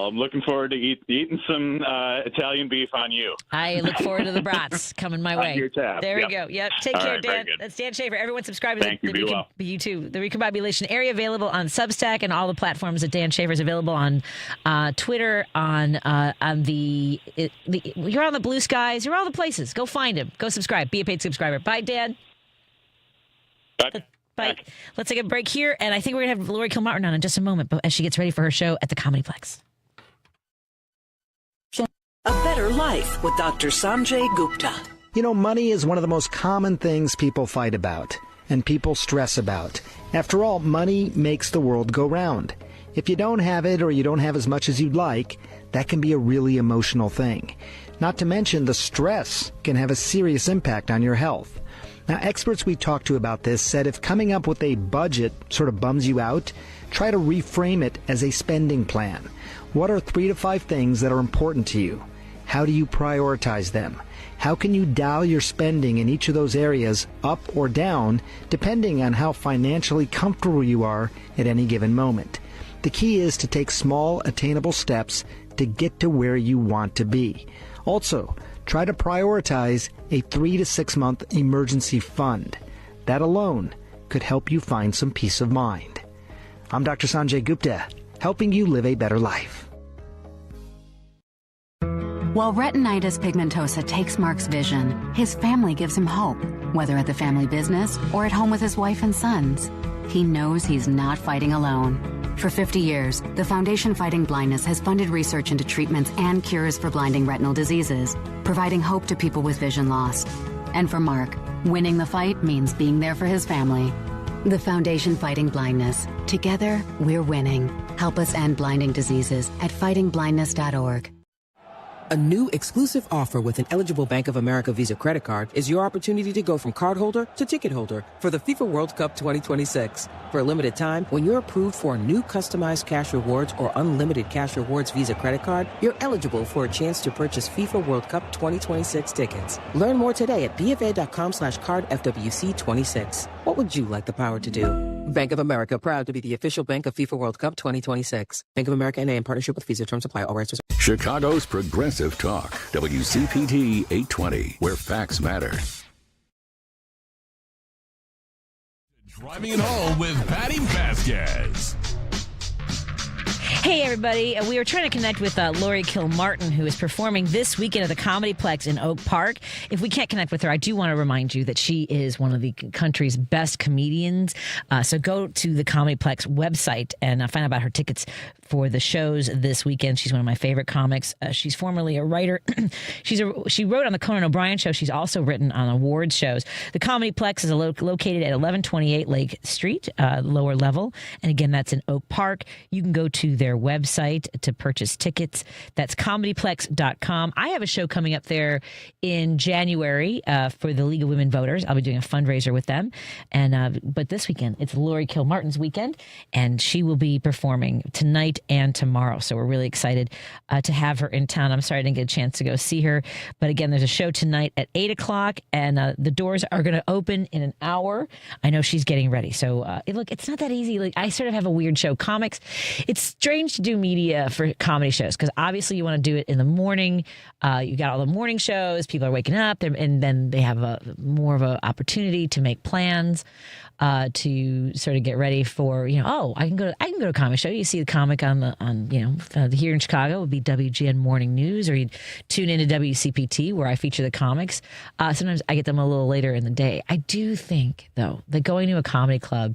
I'm looking forward to eating some Italian beef on you. I look forward to the brats coming my way. On your tab. There we go. Yep. Take care, right, Dan. That's Dan Shafer. Everyone subscribe to Thank you. You too. The Recombobulation Area available on Substack and all the platforms that Dan Shafer is available on Twitter, on you're on the Blue Skies. You're all the places. Go find him. Go subscribe. Be a paid subscriber. Bye, Dan. Bye. Let's take a break here, and I think we're going to have Lori Kilmartin on in just a moment, but as she gets ready for her show at the Comedyplex. A Better Life with Dr. Sanjay Gupta. Money is one of the most common things people fight about and people stress about. After all, money makes the world go round. If you don't have it or you don't have as much as you'd like, that can be a really emotional thing. Not to mention the stress can have a serious impact on your health. Now, experts we talked to about this said if coming up with a budget sort of bums you out, try to reframe it as a spending plan. What are 3 to 5 things that are important to you? How do you prioritize them? How can you dial your spending in each of those areas up or down, depending on how financially comfortable you are at any given moment? The key is to take small, attainable steps to get to where you want to be. Also, try to prioritize a 3 to 6 month emergency fund. That alone could help you find some peace of mind. I'm Dr. Sanjay Gupta, helping you live a better life. While retinitis pigmentosa takes Mark's vision, his family gives him hope, whether at the family business or at home with his wife and sons. He knows he's not fighting alone. For 50 years, the Foundation Fighting Blindness has funded research into treatments and cures for blinding retinal diseases, providing hope to people with vision loss. And for Mark, winning the fight means being there for his family. The Foundation Fighting Blindness. Together, we're winning. Help us end blinding diseases at fightingblindness.org. A new exclusive offer with an eligible Bank of America Visa credit card is your opportunity to go from card holder to ticket holder for the FIFA World Cup 2026. For a limited time, when you're approved for a new customized cash rewards or unlimited cash rewards Visa credit card, you're eligible for a chance to purchase FIFA World Cup 2026 tickets. Learn more today at bfa.com/cardfwc26. What would you like the power to do? Bank of America, proud to be the official bank of FIFA World Cup 2026. Bank of America N.A. in partnership with Visa. Terms apply. All rights reserved. Chicago's Progressive Talk, WCPT 820, where facts matter. Driving it home with Patti Vasquez. Hey, everybody. We are trying to connect with Lori Kilmartin, who is performing this weekend at the Comedyplex in Oak Park. If we can't connect with her, I do want to remind you that she is one of the country's best comedians. So go to the Comedyplex website and find out about her tickets for the shows this weekend. She's one of my favorite comics. She's formerly a writer. She wrote on the Conan O'Brien Show. She's also written on awards shows. The Comedyplex is located at 1128 Lake Street, lower level. And again, that's in Oak Park. You can go to their website to purchase tickets. That's comedyplex.com. I have a show coming up there in January for the League of Women Voters. I'll be doing a fundraiser with them. And but this weekend, it's Lori Kilmartin's weekend, and she will be performing tonight and tomorrow. So we're really excited to have her in town. I'm sorry I didn't get a chance to go see her. But again, there's a show tonight at 8 o'clock, and the doors are going to open in an hour. I know she's getting ready. So look, it's not that easy. Like, I sort of have a weird show. Comics, it's strange to do media for comedy shows because obviously you want to do it in the morning. You got all the morning shows. People are waking up, and then they have more of an opportunity to make plans to sort of get ready for, I can go to a comedy show. You see the comic on here in Chicago would be WGN Morning News, or you'd tune into WCPT where I feature the comics. Sometimes I get them a little later in the day. I do think though that going to a comedy club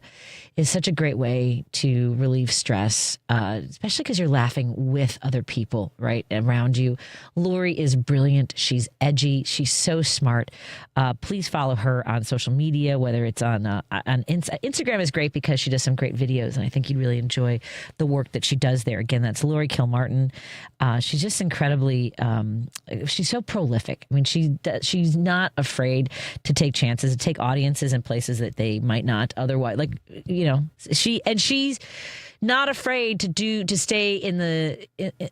is such a great way to relieve stress, especially because you're laughing with other people right around you. Lori is brilliant. She's edgy. She's so smart. Please follow her on social media, whether it's on Instagram is great because she does some great videos, and I think you'd really enjoy the work that she does there. Again, that's Lori Kilmartin. She's just incredibly, she's so prolific. I mean, she's not afraid to take chances, to take audiences in places that they might not otherwise. Like, she's not afraid to stay at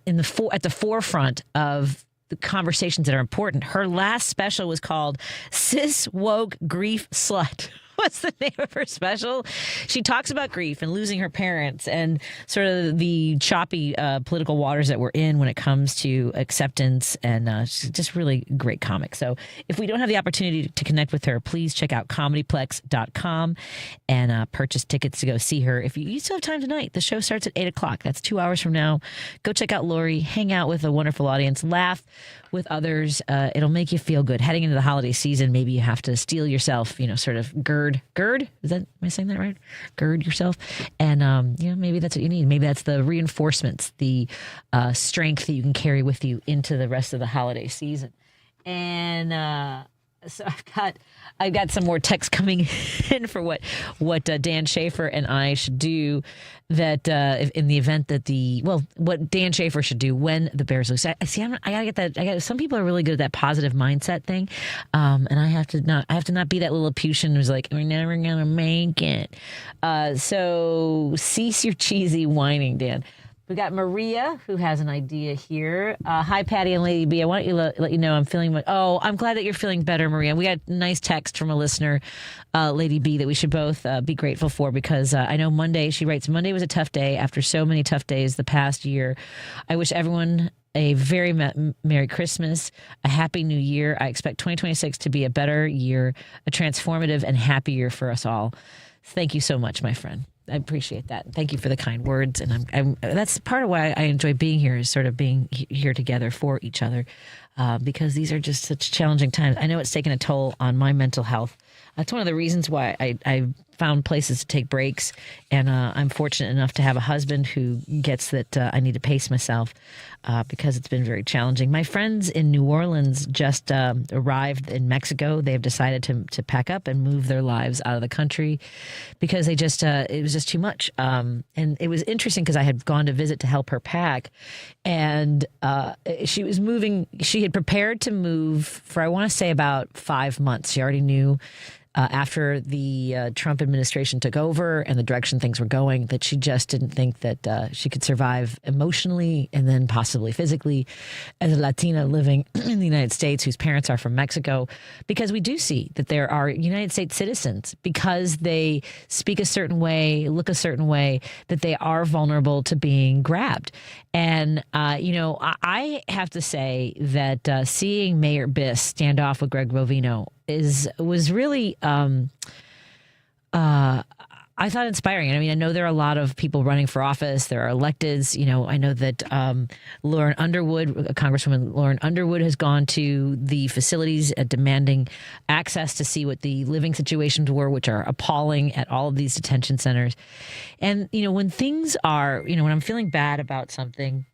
the forefront of the conversations that are important. Her last special was called Cis Woke Grief Slut. What's the name of her special? She talks about grief and losing her parents and sort of the choppy political waters that we're in when it comes to acceptance. And she's just really great comic. So if we don't have the opportunity to connect with her, please check out comedyplex.com and purchase tickets to go see her. If you still have time tonight, the show starts at 8 o'clock. That's 2 hours from now. Go check out Lori, hang out with a wonderful audience, laugh with others. It'll make you feel good. Heading into the holiday season, maybe you have to steel yourself, sort of gird. Is that, am I saying that right? Gird yourself. And, maybe that's what you need. Maybe that's the reinforcements, the strength that you can carry with you into the rest of the holiday season. And So I've got some more texts coming in for what Dan Shafer and I should do that in the event that what Dan Shafer should do when the Bears lose. I gotta get that. Some people are really good at that positive mindset thing, and I have to not be that Lilliputian who's like, we're never gonna make it. So cease your cheesy whining, Dan. We got Maria, who has an idea here. Hi, Patty and Lady B. I want you to let you know I'm feeling... I'm glad that you're feeling better, Maria. We got a nice text from a listener, Lady B, that we should both be grateful for because I know Monday, she writes, Monday was a tough day after so many tough days the past year. I wish everyone a very Merry Christmas, a Happy New Year. I expect 2026 to be a better year, a transformative and happy year for us all. Thank you so much, my friend. I appreciate that. Thank you for the kind words. And that's part of why I enjoy being here, is sort of being here together for each other, because these are just such challenging times. I know it's taken a toll on my mental health. That's one of the reasons why I found places to take breaks. And I'm fortunate enough to have a husband who gets that I need to pace myself because it's been very challenging. My friends in New Orleans just arrived in Mexico. They have decided to pack up and move their lives out of the country because it was just too much. And it was interesting because I had gone to visit to help her pack. And she was moving. She had prepared to move for, I want to say, about 5 months. She already knew after the Trump administration took over and the direction things were going, that she just didn't think that she could survive emotionally and then possibly physically as a Latina living in the United States whose parents are from Mexico, because we do see that there are United States citizens, because they speak a certain way, look a certain way, that they are vulnerable to being grabbed. And, I have to say that seeing Mayor Biss stand off with Greg Bovino was really, I thought inspiring. I mean, I know there are a lot of people running for office. There are electeds. I know that Lauren Underwood, Congresswoman Lauren Underwood, has gone to the facilities demanding access to see what the living situations were, which are appalling at all of these detention centers. And, when things are, when I'm feeling bad about something,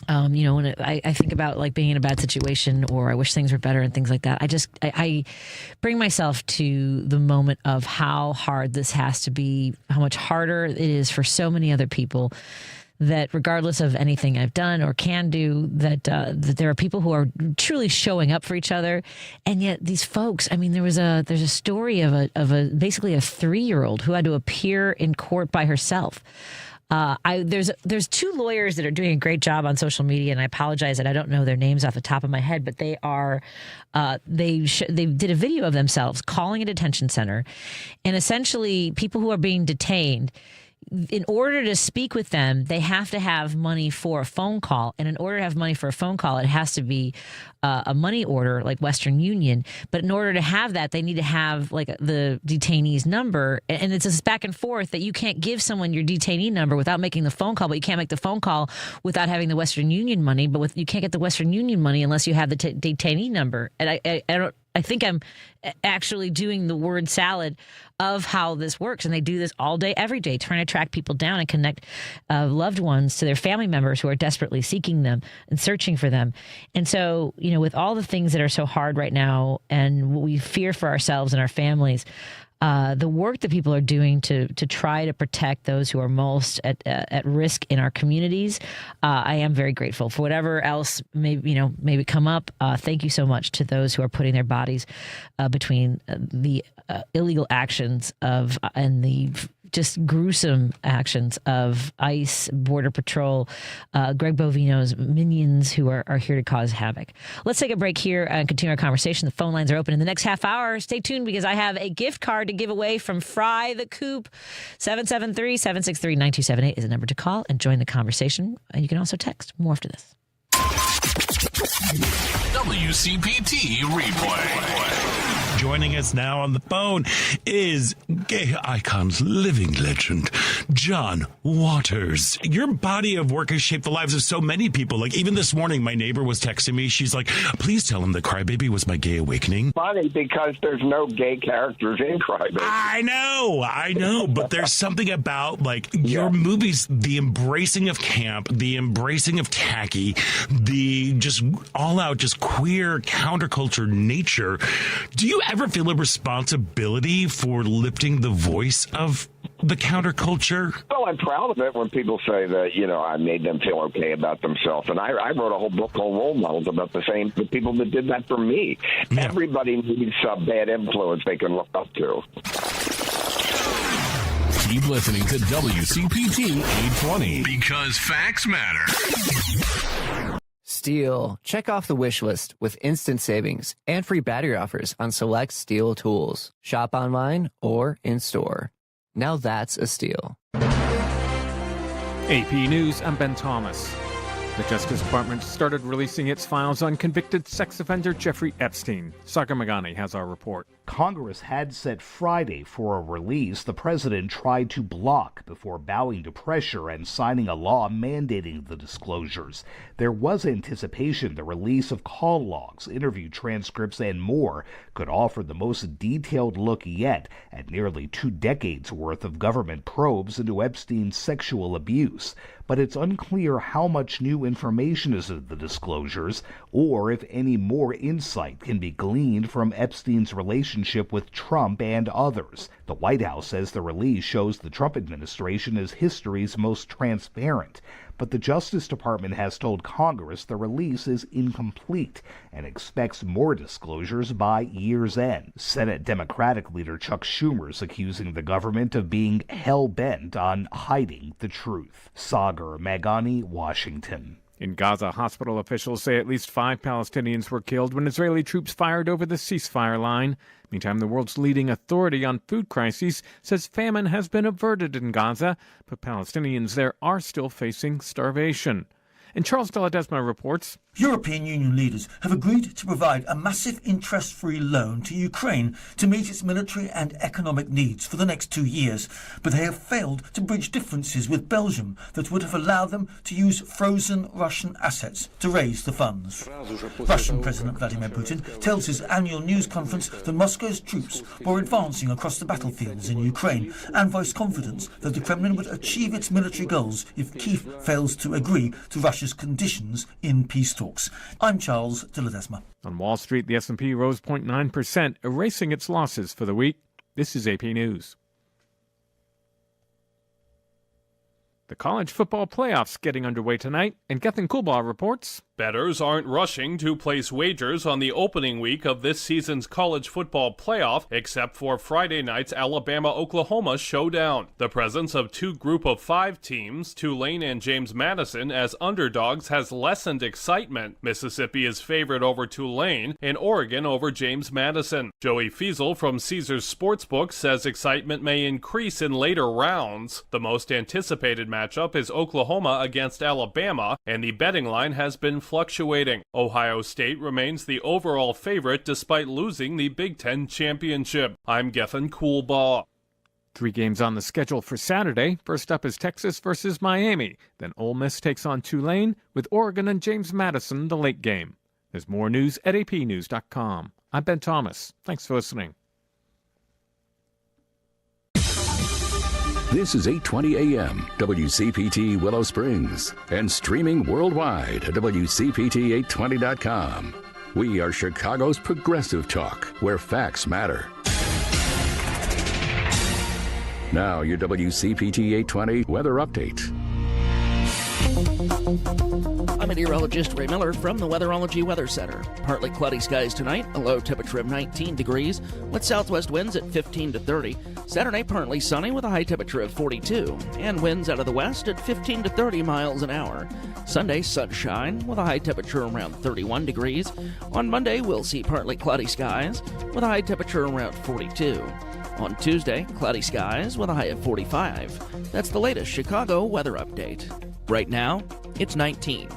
when I think about like being in a bad situation or I wish things were better and things like that, I bring myself to the moment of how hard this has to be, how much harder it is for so many other people, that regardless of anything I've done or can do, that there are people who are truly showing up for each other. And yet these folks, I mean, there's a story of basically a 3-year-old who had to appear in court by herself. There's 2 lawyers that are doing a great job on social media, and I apologize that I don't know their names off the top of my head, but they are they did a video of themselves calling a detention center, and essentially people who are being detained, in order to speak with them, they have to have money for a phone call. And in order to have money for a phone call, it has to be a money order like Western Union. But in order to have that, they need to have like the detainee's number. And it's this back and forth that you can't give someone your detainee number without making the phone call, but you can't make the phone call without having the Western Union money. But you can't get the Western Union money unless you have the detainee number. And I think I'm actually doing the word salad of how this works. And they do this all day, every day, trying to track people down and connect loved ones to their family members who are desperately seeking them and searching for them. And so, with all the things that are so hard right now and what we fear for ourselves and our families, the work that people are doing to try to protect those who are most at risk in our communities, I am very grateful for. Whatever else maybe come up. Thank you so much to those who are putting their bodies between the illegal actions of and the just gruesome actions of ICE, Border Patrol, Greg Bovino's minions who are here to cause havoc. Let's take a break here and continue our conversation. The phone lines are open in the next half hour. Stay tuned because I have a gift card to give away from Fry the Coop. 773-763-9278 is the number to call and join the conversation. And you can also text. More after this. WCPT Replay. Joining us now on the phone is gay icons, living legend, John Waters. Your body of work has shaped the lives of so many people. Like, even this morning, my neighbor was texting me. She's like, please tell him the Crybaby was my gay awakening. Funny, because there's no gay characters in Crybaby. I know. But there's something about, like, your movies, the embracing of camp, the embracing of tacky, the just all-out, just queer counterculture nature. Do you ever feel a responsibility for lifting the voice of the counterculture? Well, I'm proud of it when people say that, I made them feel okay about themselves. And I wrote a whole book called Role Models about the people that did that for me. Yeah. Everybody needs a bad influence they can look up to. Keep listening to WCPT 820 because facts matter. Steel. Check off the wish list with instant savings and free battery offers on select Steel tools. Shop online or in store. Now that's a steal. AP News, I'm Ben Thomas. The Justice Department started releasing its files on convicted sex offender Jeffrey Epstein. Sagar Magani has our report. Congress had set Friday for a release the president tried to block before bowing to pressure and signing a law mandating the disclosures. There was anticipation the release of call logs, interview transcripts, and more could offer the most detailed look yet at nearly 2 decades worth of government probes into Epstein's sexual abuse. But it's unclear how much new information is in the disclosures, or if any more insight can be gleaned from Epstein's relationship with Trump and others. The White House says the release shows the Trump administration is history's most transparent. But the Justice Department has told Congress the release is incomplete and expects more disclosures by year's end. Senate Democratic leader Chuck Schumer is accusing the government of being hell-bent on hiding the truth. Sagar Magani, Washington. In Gaza, hospital officials say at least 5 Palestinians were killed when Israeli troops fired over the ceasefire line. Meantime, the world's leading authority on food crises says famine has been averted in Gaza, but Palestinians there are still facing starvation. And Charles de Ledesma reports, European Union leaders have agreed to provide a massive interest-free loan to Ukraine to meet its military and economic needs for the next 2 years, but they have failed to bridge differences with Belgium that would have allowed them to use frozen Russian assets to raise the funds. Russian President Vladimir Putin tells his annual news conference that Moscow's troops were advancing across the battlefields in Ukraine and voiced confidence that the Kremlin would achieve its military goals if Kyiv fails to agree to Russia's conditions in peace talks. I'm Charles de Ledesma. On Wall Street, the S&P rose 0.9%, erasing its losses for the week. This is AP News. The college football playoffs getting underway tonight, and Gethin Kulbaugh reports. Bettors aren't rushing to place wagers on the opening week of this season's college football playoff, except for Friday night's Alabama-Oklahoma showdown. The presence of 2 Group of 5 teams, Tulane and James Madison, as underdogs has lessened excitement. Mississippi is favored over Tulane, and Oregon over James Madison. Joey Fiesel from Caesars Sportsbook says excitement may increase in later rounds. The most anticipated matchup is Oklahoma against Alabama, and the betting line has been fluctuating. Ohio State remains the overall favorite despite losing the Big Ten championship. I'm Gethin Kulbaugh. 3 games on the schedule for Saturday. First up is Texas versus Miami. Then Ole Miss takes on Tulane, with Oregon and James Madison the late game. There's more news at apnews.com. I'm Ben Thomas. Thanks for listening. This is 820 AM, WCPT Willow Springs, and streaming worldwide at WCPT820.com. We are Chicago's progressive talk, where facts matter. Now, your WCPT 820 weather update. I'm meteorologist Merril Miller from the Weatherology Weather Center. Partly cloudy skies tonight, a low temperature of 19 degrees, with southwest winds at 15 to 30. Saturday, partly sunny with a high temperature of 42, and winds out of the west at 15 to 30 miles an hour. Sunday, sunshine with a high temperature around 31 degrees. On Monday, we'll see partly cloudy skies with a high temperature around 42. On Tuesday, cloudy skies with a high of 45. That's the latest Chicago weather update. Right now, it's 19.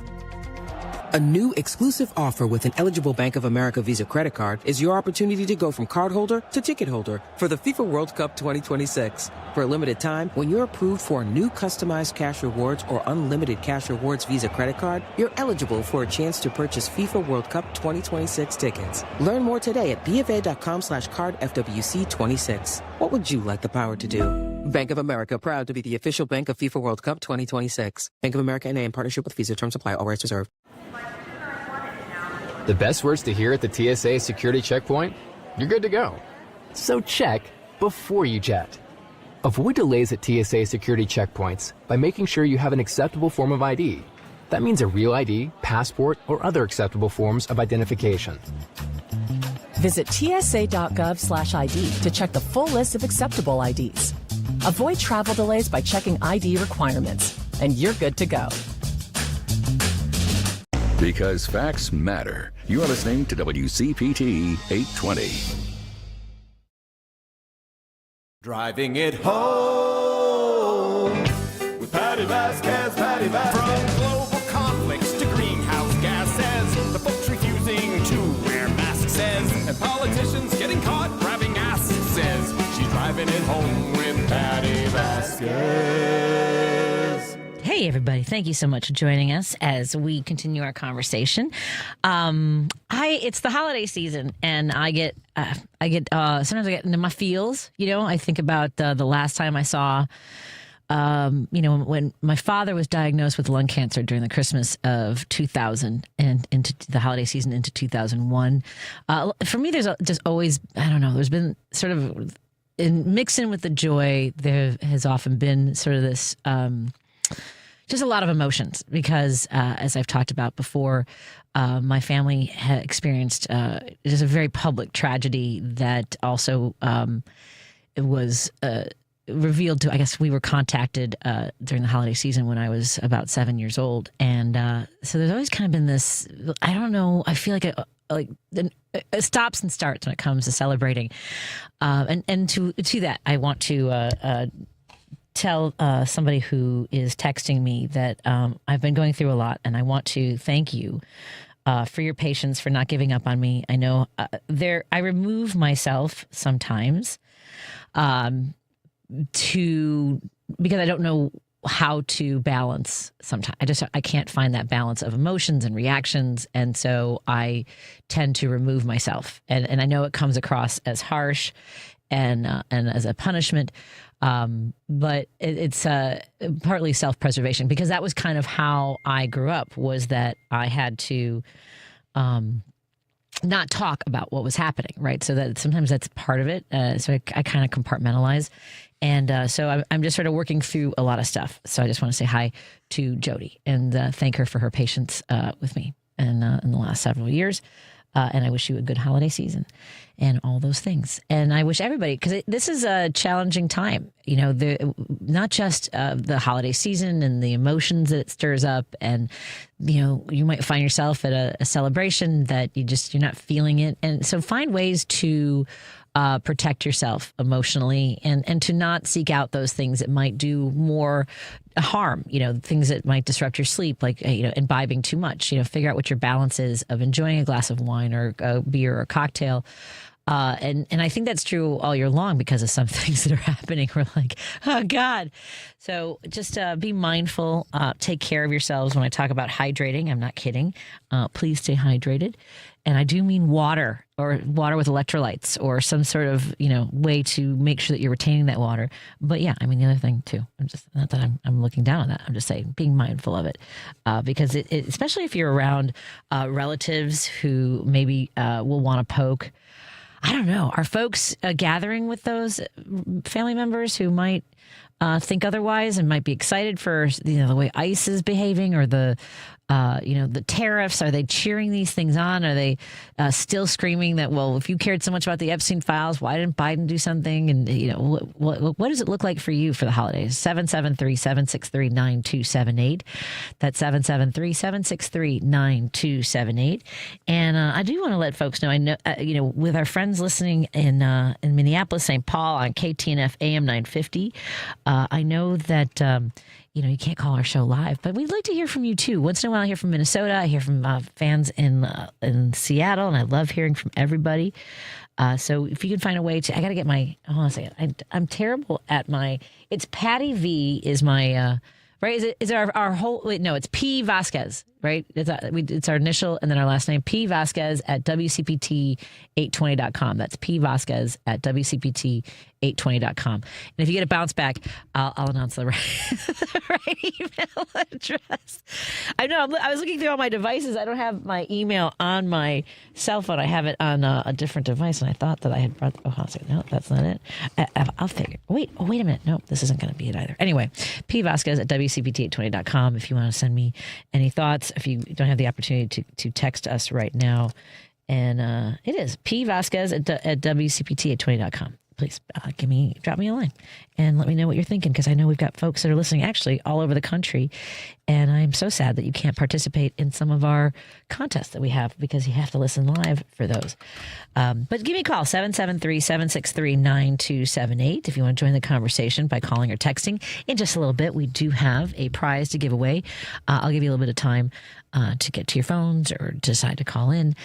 A new exclusive offer with an eligible Bank of America Visa credit card is your opportunity to go from cardholder to ticket holder for the FIFA World Cup 2026. For a limited time, when you're approved for a new customized cash rewards or unlimited cash rewards Visa credit card, you're eligible for a chance to purchase FIFA World Cup 2026 tickets. Learn more today at bfa.com/cardfwc26. What would you like the power to do? Bank of America, proud to be the official bank of FIFA World Cup 2026. Bank of America N.A. in partnership with Visa. Terms apply. All rights reserved. The best words to hear at the TSA security checkpoint? You're good to go. So check before you jet. Avoid delays at TSA security checkpoints by making sure you have an acceptable form of ID. That means a real ID, passport, or other acceptable forms of identification. Visit tsa.gov/ID to check the full list of acceptable IDs. Avoid travel delays by checking ID requirements, and you're good to go. Because facts matter. You are listening to WCPT 820. Driving it home with Patti Vasquez, Patti Vasquez. From global conflicts to greenhouse gases, the folks refusing to wear masks says, and politicians getting caught grabbing ass says, she's driving it home with Patti Vasquez. Hey, everybody. Thank you so much for joining us as we continue our conversation. It's the holiday season, and sometimes I get into my feels. I think about the last time I saw, when my father was diagnosed with lung cancer during the Christmas of 2000 and into the holiday season into 2001. For me, there's just always, there's been sort of, mixed in with the joy, there has often been sort of this, just a lot of emotions because, as I've talked about before, my family had experienced just a very public tragedy that also it was revealed to, I guess we were contacted during the holiday season when I was about 7 years old. And so there's always kind of been this, I feel like it stops and starts when it comes to celebrating. And to that, I want to tell somebody who is texting me that I've been going through a lot, and I want to thank you for your patience, for not giving up on me. I know I remove myself sometimes because I don't know how to balance sometimes. I can't find that balance of emotions and reactions, and so I tend to remove myself. And I know it comes across as harsh and as a punishment. But it's partly self-preservation, because that was kind of how I grew up, was that I had to not talk about what was happening, right? So that sometimes that's part of it. So I kind of compartmentalize. And so I'm just sort of working through a lot of stuff. So I just want to say hi to Jody and thank her for her patience with me in the last several years. And I wish you a good holiday season and all those things. And I wish everybody, because this is a challenging time, not just the holiday season and the emotions that it stirs up. And, you might find yourself at a celebration that you're not feeling it. And so find ways to protect yourself emotionally and to not seek out those things that might do more harm, things that might disrupt your sleep, like, imbibing too much, figure out what your balance is of enjoying a glass of wine or a beer or a cocktail. And I think that's true all year long because of some things that are happening. We're like, oh, God. So just be mindful. Take care of yourselves. When I talk about hydrating, I'm not kidding. Please stay hydrated. And I do mean water, or water with electrolytes, or some sort of, way to make sure that you're retaining that water. But yeah, I mean, the other thing too, not that I'm looking down on that. I'm just saying, being mindful of it, because it especially if you're around relatives who maybe will want to poke. I don't know. Are folks gathering with those family members who might think otherwise and might be excited for the way ICE is behaving, or the tariffs? Are they cheering these things on? Are they still screaming that, well, if you cared so much about the Epstein files, why didn't Biden do something? And what does it look like for you for the holidays? 773-763-9278. That's 773-763-9278. And I do want to let folks know, I know, with our friends listening in Minneapolis, St. Paul on KTNF AM 950, I know that you can't call our show live, but we'd like to hear from you too. Once in a while, I hear from Minnesota. I hear from fans in Seattle, and I love hearing from everybody. So if you can find a way to, I got to get my, hold on a second. I'm terrible at it's Patti V is my, right? Is it our whole, wait, no, it's P Vasquez, right? It's our initial and then our last name, P Vasquez at WCPT820.com. That's P Vasquez at WCPT820.com. And if you get a bounce back, I'll announce the right email address. I know, I was looking through all my devices. I don't have my email on my cell phone. I have it on a different device, and I thought that I had brought, hold on a second. No, that's not it. I'll figure. Wait a minute. No, this isn't going to be it either. Anyway, P Vasquez at WCPT820.com if you want to send me any thoughts. If you don't have the opportunity to text us right now. And it is P Vasquez at WCPT820.com. Please drop me a line and let me know what you're thinking, because I know we've got folks that are listening actually all over the country. And I'm so sad that you can't participate in some of our contests that we have, because you have to listen live for those. But give me a call, 773-763-9278 if you want to join the conversation by calling or texting. In just a little bit, we do have a prize to give away. I'll give you a little bit of time to get to your phones or decide to call in.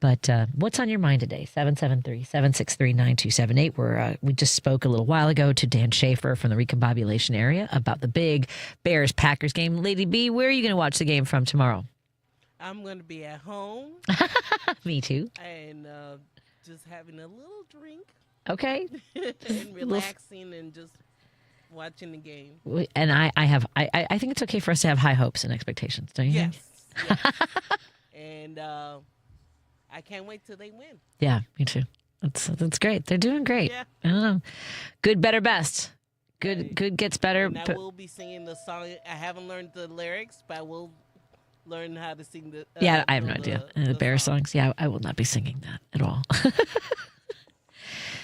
But what's on your mind today? 773-763-9278. We just spoke a little while ago to Dan Shafer from the Recombobulation Area about the big Bears-Packers game. Lady B, where are you going to watch the game from tomorrow? I'm going to be at home. Me too. And just having a little drink. Okay. And relaxing and just watching the game. And I think it's okay for us to have high hopes and expectations, don't you? Yes. And I can't wait till they win. Yeah, me too. That's great. They're doing great. Yeah. I don't know. Good, better, best. Good gets better. And I will be singing the song. I haven't learned the lyrics, but I will learn how to sing the. Yeah, I have no idea. The Bears songs. Yeah, I will not be singing that at all.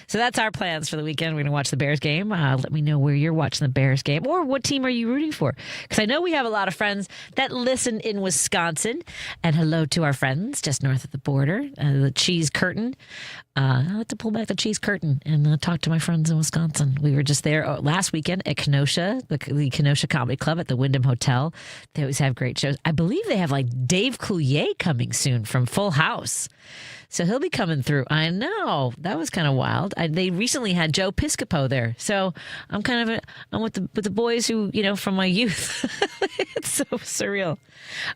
So that's our plans for the weekend. We're going to watch the Bears game. Let me know where you're watching the Bears game, or what team are you rooting for? Because I know we have a lot of friends that listen in Wisconsin. And hello to our friends just north of the border, the cheese curtain. I like to pull back the cheese curtain and talk to my friends in Wisconsin. We were just there last weekend at Kenosha, the Kenosha Comedy Club at the Wyndham Hotel. They always have great shows. I believe they have like Dave Coulier coming soon from Full House. So he'll be coming through. I know. That was kind of wild. They recently had Joe Piscopo there. So I'm I'm with the boys who, from my youth. It's so surreal.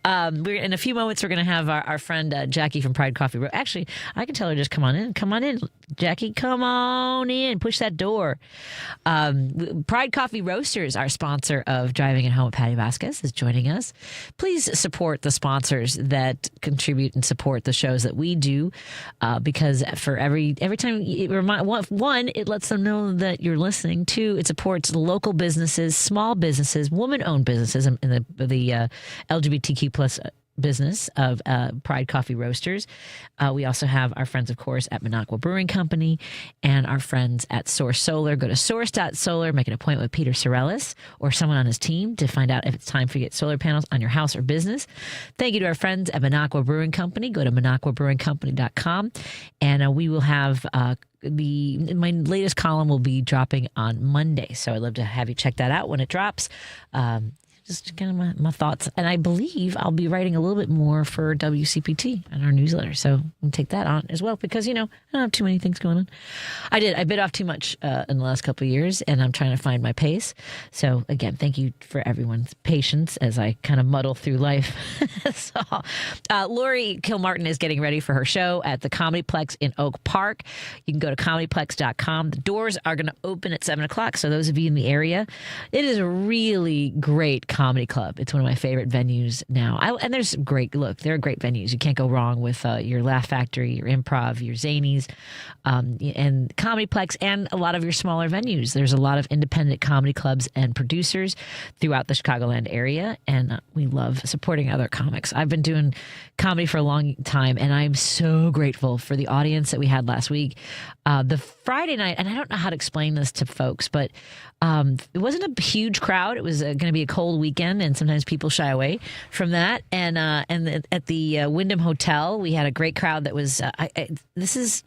We're in a few moments, we're going to have our friend Jacki from Pride Coffee. Actually, I can tell her just come on in. Come on in, Jacki. Come on in. Push that door. Pride Coffee Roasters, our sponsor of Driving It Home with Patti Vasquez, is joining us. Please support the sponsors that contribute and support the shows that we do. Because for every time it lets them know that you're listening. Two, it supports local businesses, small businesses, woman-owned businesses, and the LGBTQ plus business of Pride Coffee Roasters. We also have our friends, of course, at Minocqua Brewing Company and our friends at Source Solar. Go to source.solar, make an appointment with Peter Sorellis or someone on his team to find out if it's time for you to get solar panels on your house or business. Thank you to our friends at Minocqua Brewing Company. Go to minocquabrewingcompany.com, and we will have my latest column will be dropping on Monday. So I'd love to have you check that out when it drops. Just kind of my thoughts. And I believe I'll be writing a little bit more for WCPT and our newsletter. So I'll take that on as well, because, I don't have too many things going on. I bit off too much in the last couple of years, and I'm trying to find my pace. So again, thank you for everyone's patience as I kind of muddle through life. So, Lori Kilmartin is getting ready for her show at the Comedyplex in Oak Park. You can go to comedyplex.com. The doors are going to open at 7 o'clock. So those of you in the area, it is a really great comedy club. It's one of my favorite venues now. And there are great venues. You can't go wrong with your Laugh Factory, your Improv, your Zanies, and Comedyplex, and a lot of your smaller venues. There's a lot of independent comedy clubs and producers throughout the Chicagoland area, and we love supporting other comics. I've been doing comedy for a long time, and I'm so grateful for the audience that we had last week. The Friday night, and I don't know how to explain this to folks, but it wasn't a huge crowd. It was going to be a cold week. weekend, and sometimes people shy away from that. And at the Wyndham Hotel, we had a great crowd that was.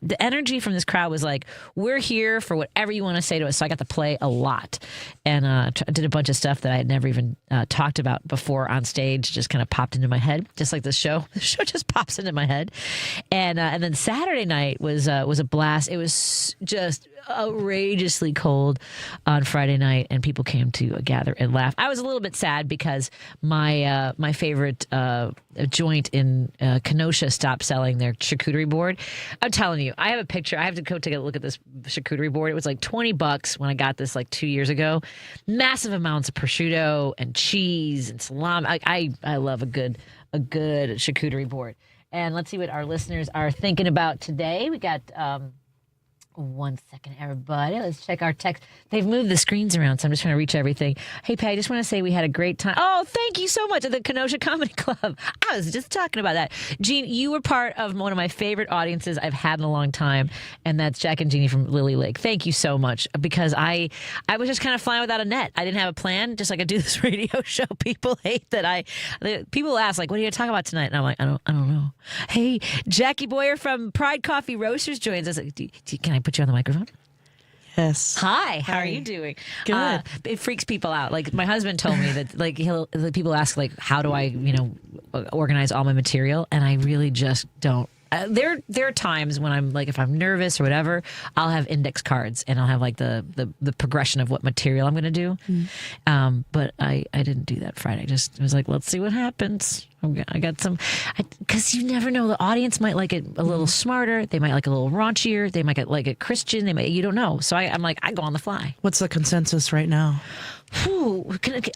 The energy from this crowd was like, we're here for whatever you want to say to us. So I got to play a lot, and did a bunch of stuff that I had never even talked about before on stage. Just kind of popped into my head, just like the show. The show just pops into my head, and then Saturday night was a blast. It was just outrageously cold on Friday night, and people came to gather and laugh. I was a little bit sad because my favorite joint in Kenosha stopped selling their charcuterie board. I'm telling you, I have a picture. I have to go take a look at this charcuterie board. It was like $20 when I got this like 2 years ago. Massive amounts of prosciutto and cheese and salami. I love a good charcuterie board. And let's see what our listeners are thinking about today. We got 1 second, everybody. Let's check our text. They've moved the screens around, so I'm just trying to reach everything. Hey, Pat, I just want to say we had a great time. Oh, thank you so much at the Kenosha Comedy Club. I was just talking about that. Gene, you were part of one of my favorite audiences I've had in a long time, and that's Jack and Jeannie from Lily Lake. Thank you so much, because I was just kind of flying without a net. I didn't have a plan, just like I do this radio show. People hate that people ask, like, what are you going to talk about tonight? And I'm like, I don't know. Hey, Jacki Boyer from Pride Coffee Roasters joins us. Can I put you on the microphone? Yes. Hi. How are you doing? Good. It freaks people out. Like, my husband told me that, like, people ask, like, how do I, organize all my material? And I really just don't. There are times when I'm like, if I'm nervous or whatever, I'll have index cards and I'll have like the progression of what material I'm going to do. But I didn't do that Friday. Just was like, let's see what happens. I got some, because you never know. The audience might like it a little smarter. They might like it a little raunchier. They might like it Christian. You don't know. So I'm like, I go on the fly. What's the consensus right now?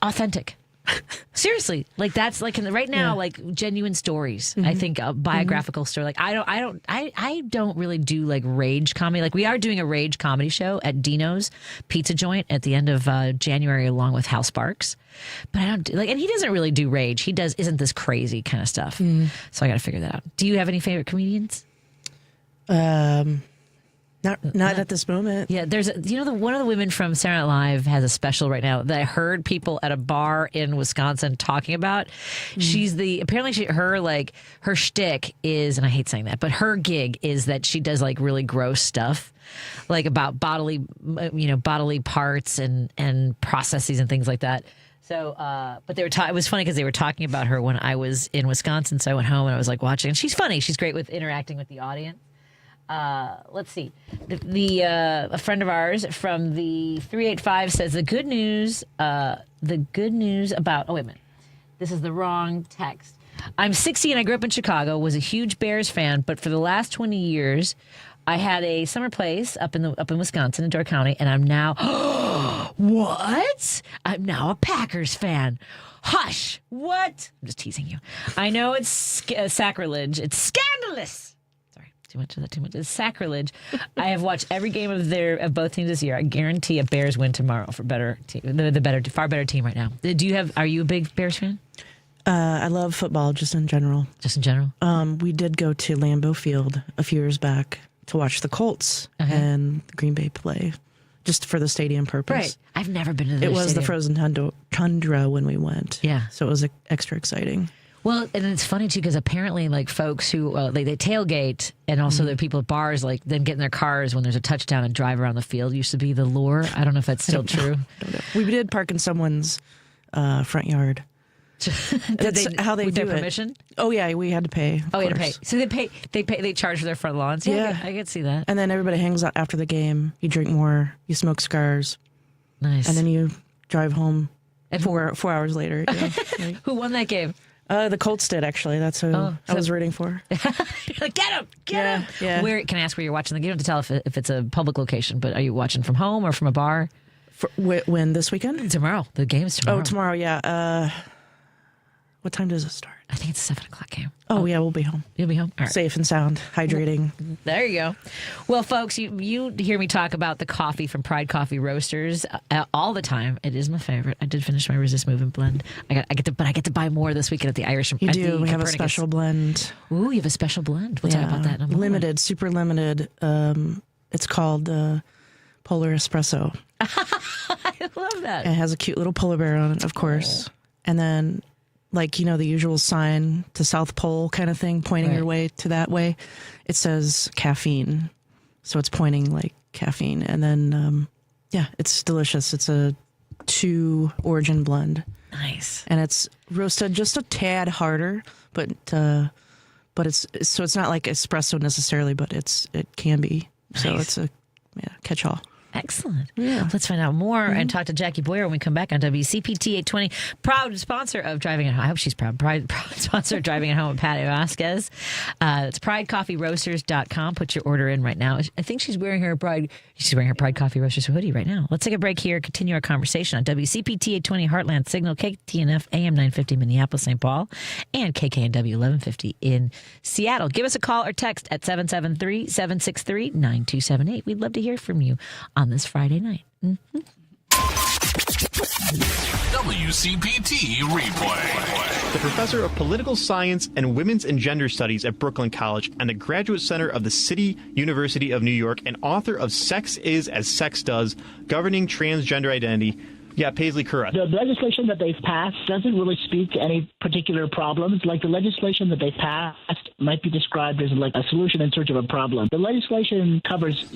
Authentic. Seriously, like that's like right now, like genuine stories. I think a biographical story. Like I don't really do like rage comedy. Like we are doing a rage comedy show at Dino's Pizza Joint at the end of January, along with Hal Sparks. But I don't do, like, and he doesn't really do rage. He does isn't this crazy kind of stuff. So I got to figure that out. Do you have any favorite comedians? Not at this moment. Yeah, there's one of the women from Saturday Night Live has a special right now that I heard people at a bar in Wisconsin talking about. She's her shtick is, and I hate saying that, but her gig is that she does like really gross stuff, like about bodily parts and processes and things like that. So, but it was funny because they were talking about her when I was in Wisconsin. So I went home and I was like watching. And she's funny. She's great with interacting with the audience. Let's see. A friend of ours from the 385 says the good news about. Oh, wait a minute. This is the wrong text. I'm 60 and I grew up in Chicago. Was a huge Bears fan, but for the last 20 years, I had a summer place up in Wisconsin in Door County, and I'm now. What? I'm now a Packers fan. Hush! What? I'm just teasing you. I know it's sacrilege. It's scandalous. Too much. It's sacrilege. I have watched every game of both teams this year. I guarantee a Bears win tomorrow for better team, far better team right now. Are you a big Bears fan? I love football just in general. Just in general? We did go to Lambeau Field a few years back to watch the Colts and Green Bay play, just for the stadium purpose. Right. I've never been to It was the frozen tundra when we went. Yeah. So it was extra exciting. Well, and it's funny too because apparently, like folks who they tailgate, and also the people at bars like then get in their cars when there's a touchdown and drive around the field. Used to be the lure. I don't know if that's still true. Don't know. We did park in someone's front yard. That's how they with do their it. permission. Oh yeah, we had to pay. Oh, we had to pay. So they charge for their front lawns. Yeah, I can see that. And then everybody hangs out after the game. You drink more. You smoke cigars. Nice. And then you drive home. 4 hours later. Yeah. Who won that game? The Colts did, actually. That's who I was rooting for. Like, get him! Get him! Yeah. Where can I ask where you're watching? You don't have to tell if it's a public location, but are you watching from home or from a bar? When this weekend? Tomorrow. The game's tomorrow. Oh, tomorrow. Yeah. What time does it start? I think it's a 7:00 game. Oh, yeah, we'll be home. You'll be home? All right. Safe and sound, hydrating. There you go. Well, folks, you hear me talk about the coffee from Pride Coffee Roasters all the time. It is my favorite. I did finish my Resist Movement blend. I get to buy more this weekend at the Irish. You do. We have a special blend. Ooh, you have a special blend. We'll talk about that in a moment. Limited, super limited. It's called Polar Espresso. I love that. It has a cute little polar bear on it, of course. and then like, the usual sign to South Pole kind of thing, pointing your way to that way. It says caffeine. So it's pointing like caffeine. And then, it's delicious. It's a 2 origin blend. Nice. And it's roasted just a tad harder, but it's not like espresso necessarily, but it can be. Nice. So it's a catch-all. Excellent. Yeah. Let's find out more and talk to Jacki Boyer when we come back on WCPT 820. Proud sponsor of Driving at Home. I hope she's proud. Proud sponsor of Driving at Home with Patti Vasquez. It's PrideCoffeeRoasters.com. Put your order in right now. I think she's wearing her Pride Coffee Roasters hoodie right now. Let's take a break here. Continue our conversation on WCPT 820 Heartland Signal, KTNF AM 950 Minneapolis, St. Paul, and KKNW 1150 in Seattle. Give us a call or text at 773-763-9278. We'd love to hear from you on this Friday night. Mm-hmm. WCPT Replay. The professor of political science and women's and gender studies at Brooklyn College and the graduate center of the City University of New York and author of Sex Is as Sex Does, Governing Transgender Identity. Yeah, Paisley Curra. The legislation that they've passed doesn't really speak to any particular problems. Like the legislation that they've passed might be described as like a solution in search of a problem. The legislation covers,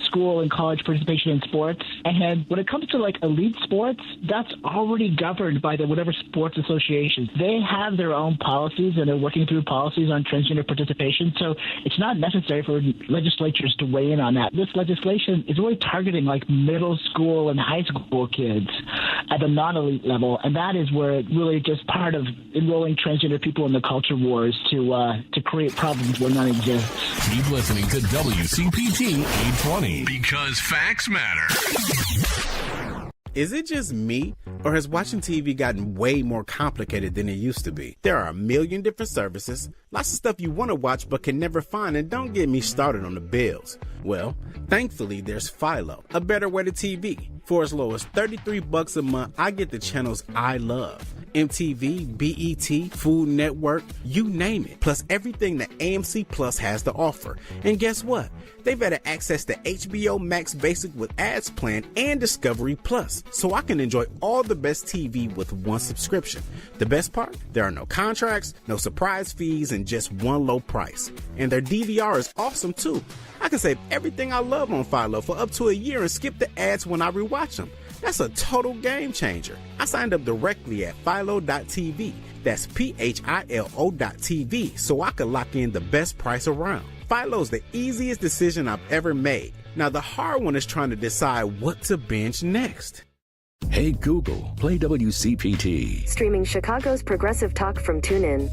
school and college participation in sports. And when it comes to like elite sports, that's already governed by the whatever sports associations. They have their own policies and they're working through policies on transgender participation. So it's not necessary for legislatures to weigh in on that. This legislation is really targeting like middle school and high school kids at the non-elite level, and that is where it really just part of enrolling transgender people in the culture wars to create problems where none exist. Keep listening to WCPT 820 because facts matter. Is it just me, or has watching TV gotten way more complicated than it used to be? There are a million different services, lots of stuff you want to watch but can never find, and don't get me started on the bills. Well, thankfully there's Philo, a better way to TV. For as low as $33 a month, I get the channels I love. MTV, BET, Food Network, you name it. Plus everything that AMC Plus has to offer. And guess what? They've added access to HBO Max Basic with ads plan and Discovery Plus. So I can enjoy all the best TV with one subscription. The best part? There are no contracts, no surprise fees, and just one low price. And their DVR is awesome too. I can save everything I love on Philo for up to a year and skip the ads when I rewatch them. That's a total game changer. I signed up directly at philo.tv. That's philo.tv so I could lock in the best price around. Philo's the easiest decision I've ever made. Now the hard one is trying to decide what to binge next. Hey Google, play WCPT. Streaming Chicago's progressive talk from TuneIn.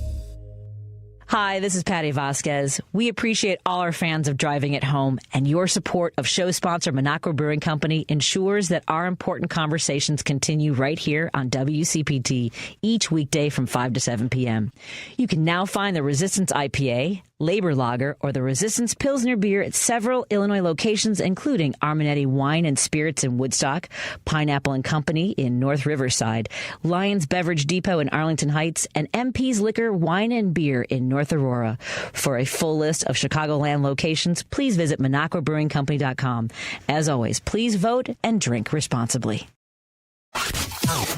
Hi, this is Patti Vasquez. We appreciate all our fans of Driving at Home, and your support of show sponsor Minocqua Brewing Company ensures that our important conversations continue right here on WCPT each weekday from 5 to 7 p.m. You can now find the Resistance IPA, Labor Lager, or the Resistance Pilsner beer at several Illinois locations, including Armanetti Wine and Spirits in Woodstock, Pineapple and Company in North Riverside, Lyons Beverage Depot in Arlington Heights, and MP's Liquor, Wine, and Beer in North Aurora. For a full list of Chicagoland locations, please visit MinocquaBrewingCompany.com. As always, please vote and drink responsibly.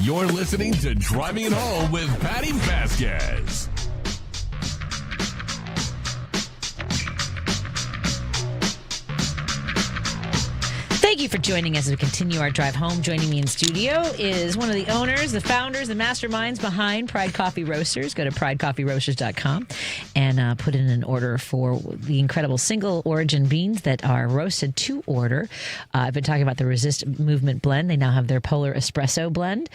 You're listening to Driving It Home with Patti Vasquez. Thank you for joining us as we continue our drive home. Joining me in studio is one of the owners, the founders, the masterminds behind Pride Coffee Roasters. Go to PrideCoffeeRoasters.com and put in an order for the incredible single origin beans that are roasted to order. I've been talking about the Resist Movement blend. They now have their Polar Espresso blend.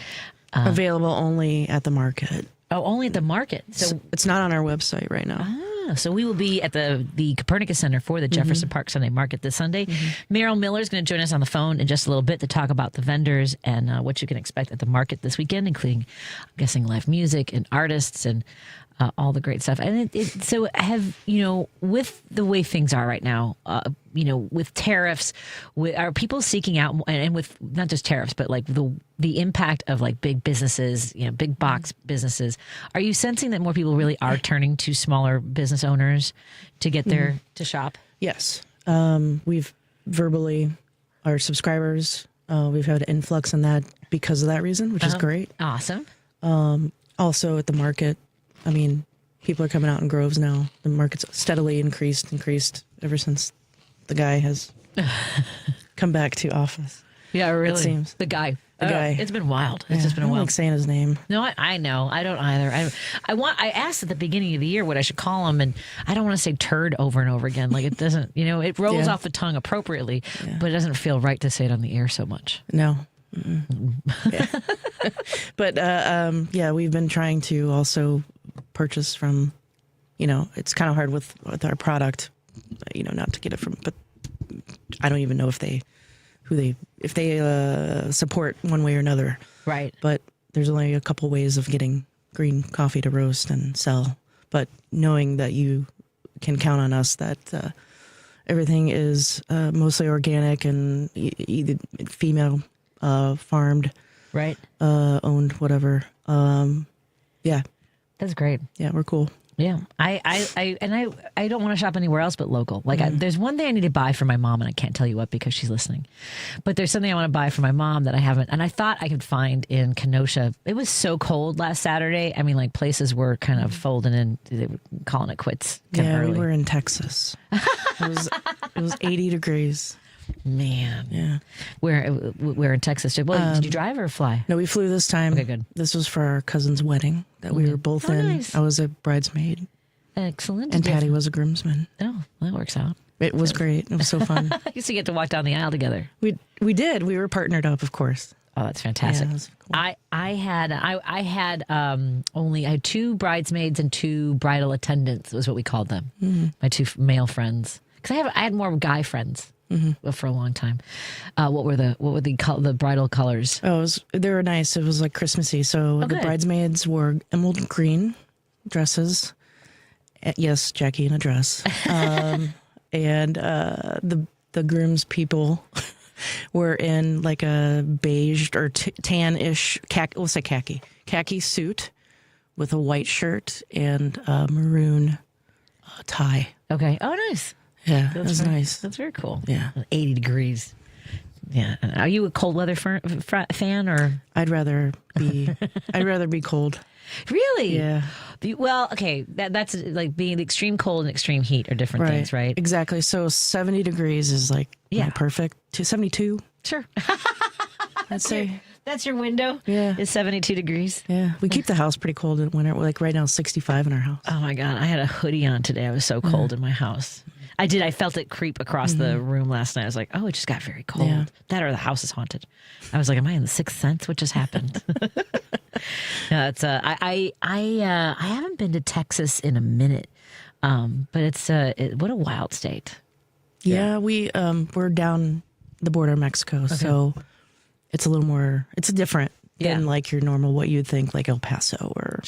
Available only at the market. Oh, only at the market. So it's not on our website right now. So we will be at the Copernicus Center for the Jefferson Park Sunday Market this Sunday. Merril Miller is going to join us on the phone in just a little bit to talk about the vendors and what you can expect at the market this weekend, including, I'm guessing, live music and artists and all the great stuff. And so have, with the way things are right now, with tariffs, are people seeking out, and with not just tariffs, but like the impact of like big businesses, big box businesses, are you sensing that more people really are turning to smaller business owners to get there to shop? Yes. We've verbally, our subscribers, we've had an influx in that because of that reason, which is great. Awesome. Also at the market, I mean, people are coming out in groves now. The market's steadily increased ever since the guy has come back to office. Yeah, really. It seems. The guy. The guy. It's been wild. Yeah, It's just been I a don't while. like saying his name. No, I know. I don't either. I asked at the beginning of the year what I should call him, and I don't want to say turd over and over again. Like it doesn't, it rolls off the tongue appropriately, but it doesn't feel right to say it on the air so much. No. Yeah. But yeah, we've been trying to also purchase from, it's kind of hard with our product, not to get it from, but I don't even know if they support one way or another. Right. But there's only a couple ways of getting green coffee to roast and sell. But knowing that you can count on us, that everything is mostly organic and either female farmed, right? Owned, whatever. Yeah. That's great. Yeah, we're cool. Yeah, I don't want to shop anywhere else but local. Like, there's one thing I need to buy for my mom, and I can't tell you what because she's listening. But there's something I want to buy for my mom that I haven't, and I thought I could find in Kenosha. It was so cold last Saturday. I mean, like places were kind of folding in, they were calling it quits. Yeah, early. we were in Texas. It was 80 degrees. Man, yeah. We're in Texas. Well, did you drive or fly? No, we flew this time. Okay, good. This was for our cousin's wedding that we were both in. Nice. I was a bridesmaid. Excellent. And Patty was a groomsman. Oh, that works out. It was great. It was so fun. I used to get to walk down the aisle together. We did. We were partnered up, of course. Oh, that's fantastic. Yeah, that was cool. I had two bridesmaids and two bridal attendants was what we called them. Mm-hmm. My two male friends. Because I had more guy friends for a long time. What were the bridal colors? Oh, they were nice. It was like Christmassy. So the good. bridesmaids wore emerald green dresses. Yes, Jacki in a dress. And the groom's people were in like a beige or tan-ish, we'll say khaki suit with a white shirt and a maroon tie. Okay. Oh, nice. Yeah, that was nice. That's very cool. Yeah. 80 degrees. Yeah. Are you a cold weather fan or? I'd rather be cold. Really? Yeah. Well, okay. That's like being the extreme cold and extreme heat are different things, right? Exactly. So 70 degrees is like perfect. 72. Sure. I'd say. That's your window? Yeah. It's 72 degrees? Yeah. We keep the house pretty cold in winter. Like right now, it's 65 in our house. Oh my God. I had a hoodie on today. I was so cold in my house. I did. I felt it creep across the room last night. I was like, oh, it just got very cold. Yeah. That or the house is haunted. I was like, am I in the sixth sense? What just happened? No, it's I haven't been to Texas in a minute. But it's what a wild state. Yeah, we're down the border of Mexico, so it's a little more. It's different than like your normal what you'd think like El Paso or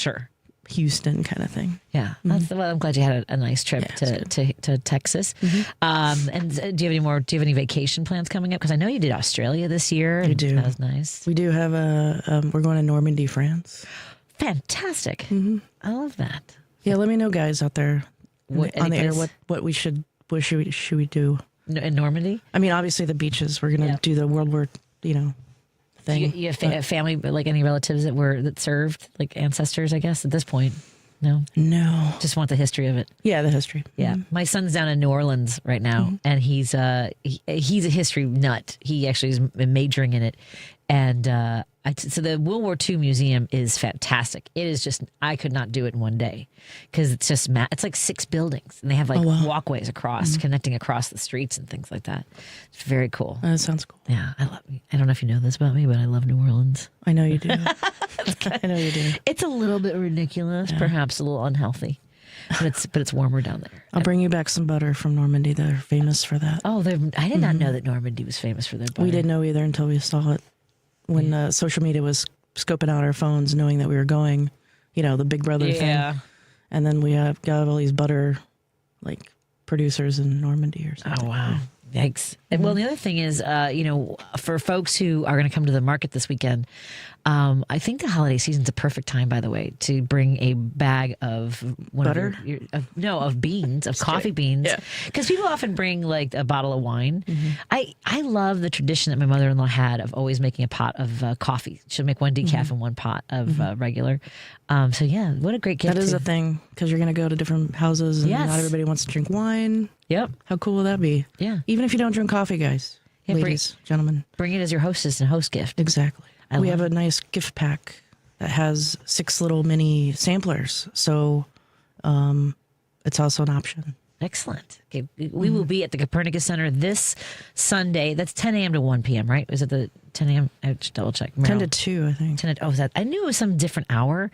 Houston kind of thing. Yeah, that's well. I'm glad you had a nice trip to Texas. And do you have any vacation plans coming up? Because I know you did Australia this year. We do. That was nice. We do have we're going to Normandy, France. Fantastic. I love that. Yeah, let me know, guys out there on the air. place? What should we do in Normandy? I mean, obviously the beaches. We're gonna do the World War, thing. You have family, like any relatives that served, like ancestors, I guess, at this point? No? No. Just want the history of it. Yeah, the history. Yeah. My son's down in New Orleans right now, and he's a history nut. He actually is majoring in it. And so the World War II Museum is fantastic. It is just, I could not do it in one day because it's just, it's like 6 buildings and they have like walkways across, connecting across the streets and things like that. It's very cool. That sounds cool. Yeah, I don't know if you know this about me, but I love New Orleans. I know you do. I know you do. It's a little bit ridiculous, perhaps a little unhealthy, but it's warmer down there. I'll bring you back some butter from Normandy. They're famous for that. Oh, I did not know that Normandy was famous for their butter. We didn't know either until we saw it. When social media was scoping out our phones, knowing that we were going, the Big Brother thing. And then we got all these butter, like, producers in Normandy or something. Oh, wow. Yikes. Well, the other thing is, for folks who are going to come to the market this weekend, I think the holiday season's a perfect time, by the way, to bring a bag of butter. Of beans, of coffee beans, because people often bring like a bottle of wine. I love the tradition that my mother-in-law had of always making a pot of coffee. She'll make one decaf and one pot of regular. So yeah, what a great gift! That is a thing because you're going to go to different houses and not everybody wants to drink wine. Yep. How cool will that be? Yeah. Even if you don't drink coffee, guys, ladies, gentlemen, bring it as your hostess and host gift. Exactly. We have a nice gift pack that has 6 little mini samplers. So it's also an option. Excellent. Okay, we will be at the Copernicus Center this Sunday. That's 10 a.m. to 1 p.m., right? Is it the 10 a.m.? I have to double check. 10 to 2, I think. 10 to, is that? I knew it was some different hour.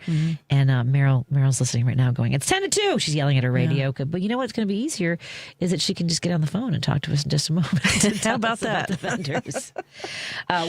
And Merrill's listening right now going, it's 10 to 2. She's yelling at her radio. Yeah. But you know what's going to be easier is that she can just get on the phone and talk to us in just a moment. How about that? About the vendors.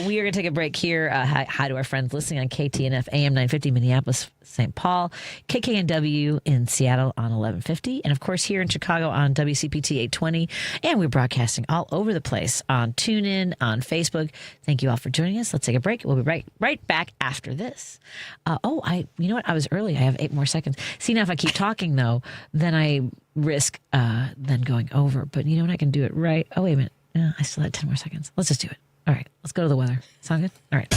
We are going to take a break here. Hi to our friends listening on KTNF AM 950 Minneapolis, St. Paul, KKNW in Seattle on 1150, and of course here in Chicago on WCPT 820. And we're broadcasting all over the place on TuneIn, on Facebook. Thank you all for joining us. Let's take a break. We'll be right back after this. You know what? I was early. I have 8 more seconds. See, now if I keep talking though, then I risk then going over. But you know what? I can do it right. Oh, wait a minute. I still had 10 more seconds. Let's just do it. All right. Let's go to the weather. Sound good? All right.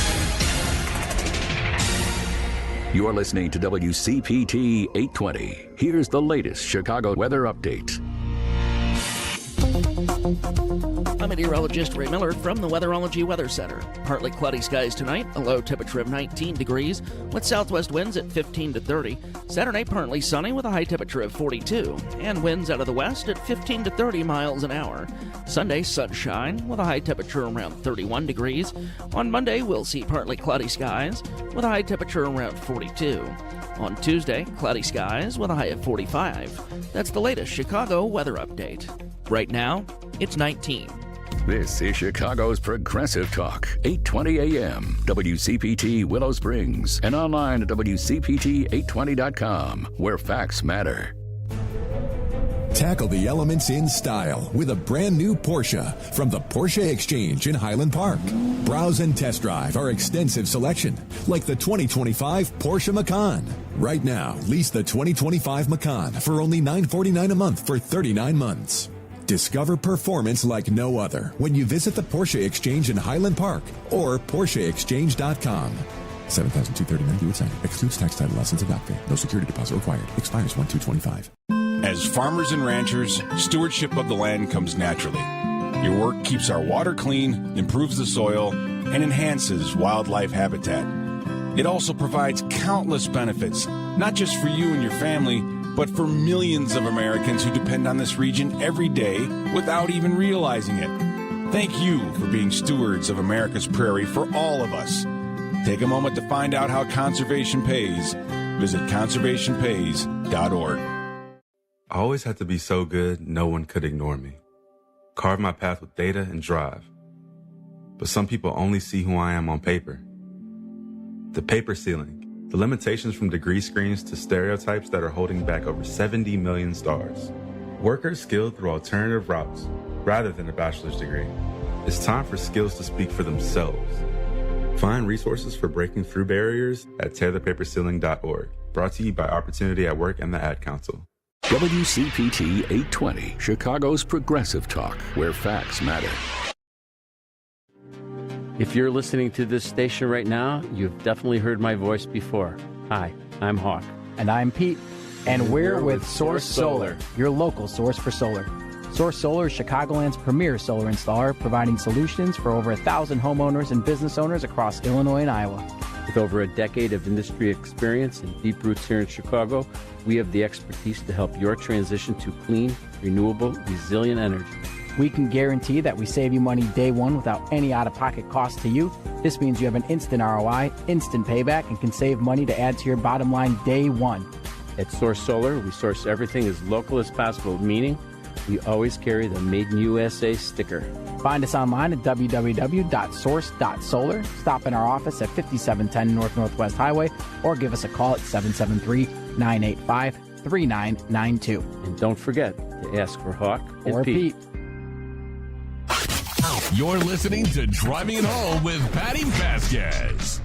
You're listening to WCPT 820. Here's the latest Chicago weather update. I'm meteorologist Ray Miller from the Weatherology Weather Center. Partly cloudy skies tonight, a low temperature of 19 degrees, with southwest winds at 15 to 30. Saturday, partly sunny with a high temperature of 42, and winds out of the west at 15 to 30 miles an hour. Sunday, sunshine with a high temperature around 31 degrees. On Monday, we'll see partly cloudy skies with a high temperature around 42. On Tuesday, cloudy skies with a high of 45. That's the latest Chicago weather update. Right now, it's 19. This is Chicago's Progressive Talk, 820 AM, WCPT Willow Springs, and online at WCPT820.com, where facts matter. Tackle the elements in style with a brand new Porsche from the Porsche Exchange in Highland Park. Browse and test drive our extensive selection, like the 2025 Porsche Macan. Right now, lease the 2025 Macan for only $949 a month for 39 months. Discover performance like no other when you visit the Porsche Exchange in Highland Park or PorscheExchange.com. $7,239 due at signing. Excludes tax, title, license, and dock fee. No security deposit required. Expires 1/2/25. As farmers and ranchers, stewardship of the land comes naturally. Your work keeps our water clean, improves the soil, and enhances wildlife habitat. It also provides countless benefits, not just for you and your family, but for millions of Americans who depend on this region every day without even realizing it. Thank you for being stewards of America's prairie for all of us. Take a moment to find out how conservation pays. Visit conservationpays.org. I always had to be so good, no one could ignore me. Carve my path with data and drive. But some people only see who I am on paper. The paper ceiling. The limitations from degree screens to stereotypes that are holding back over 70 million stars. Workers skilled through alternative routes, rather than a bachelor's degree. It's time for skills to speak for themselves. Find resources for breaking through barriers at tearthepaperceiling.org. Brought to you by Opportunity at Work and the Ad Council. WCPT 820, Chicago's Progressive Talk, where facts matter. If you're listening to this station right now, you've definitely heard my voice before. Hi, I'm Hawk. And I'm Pete. And we're with Source Solar, your local source for solar. Source Solar is Chicagoland's premier solar installer, providing solutions for over 1,000 homeowners and business owners across Illinois and Iowa. With over a decade of industry experience and deep roots here in Chicago, we have the expertise to help your transition to clean, renewable, resilient energy. We can guarantee that we save you money day one without any out-of-pocket cost to you. This means you have an instant ROI, instant payback, and can save money to add to your bottom line day one. At Source Solar, we source everything as local as possible, meaning we always carry the Made in USA sticker. Find us online at www.source.solar. Stop in our office at 5710 North Northwest Highway or give us a call at 773-985-3992. And don't forget to ask for Hawk or Pete. You're listening to Driving It Home with Patti Vasquez.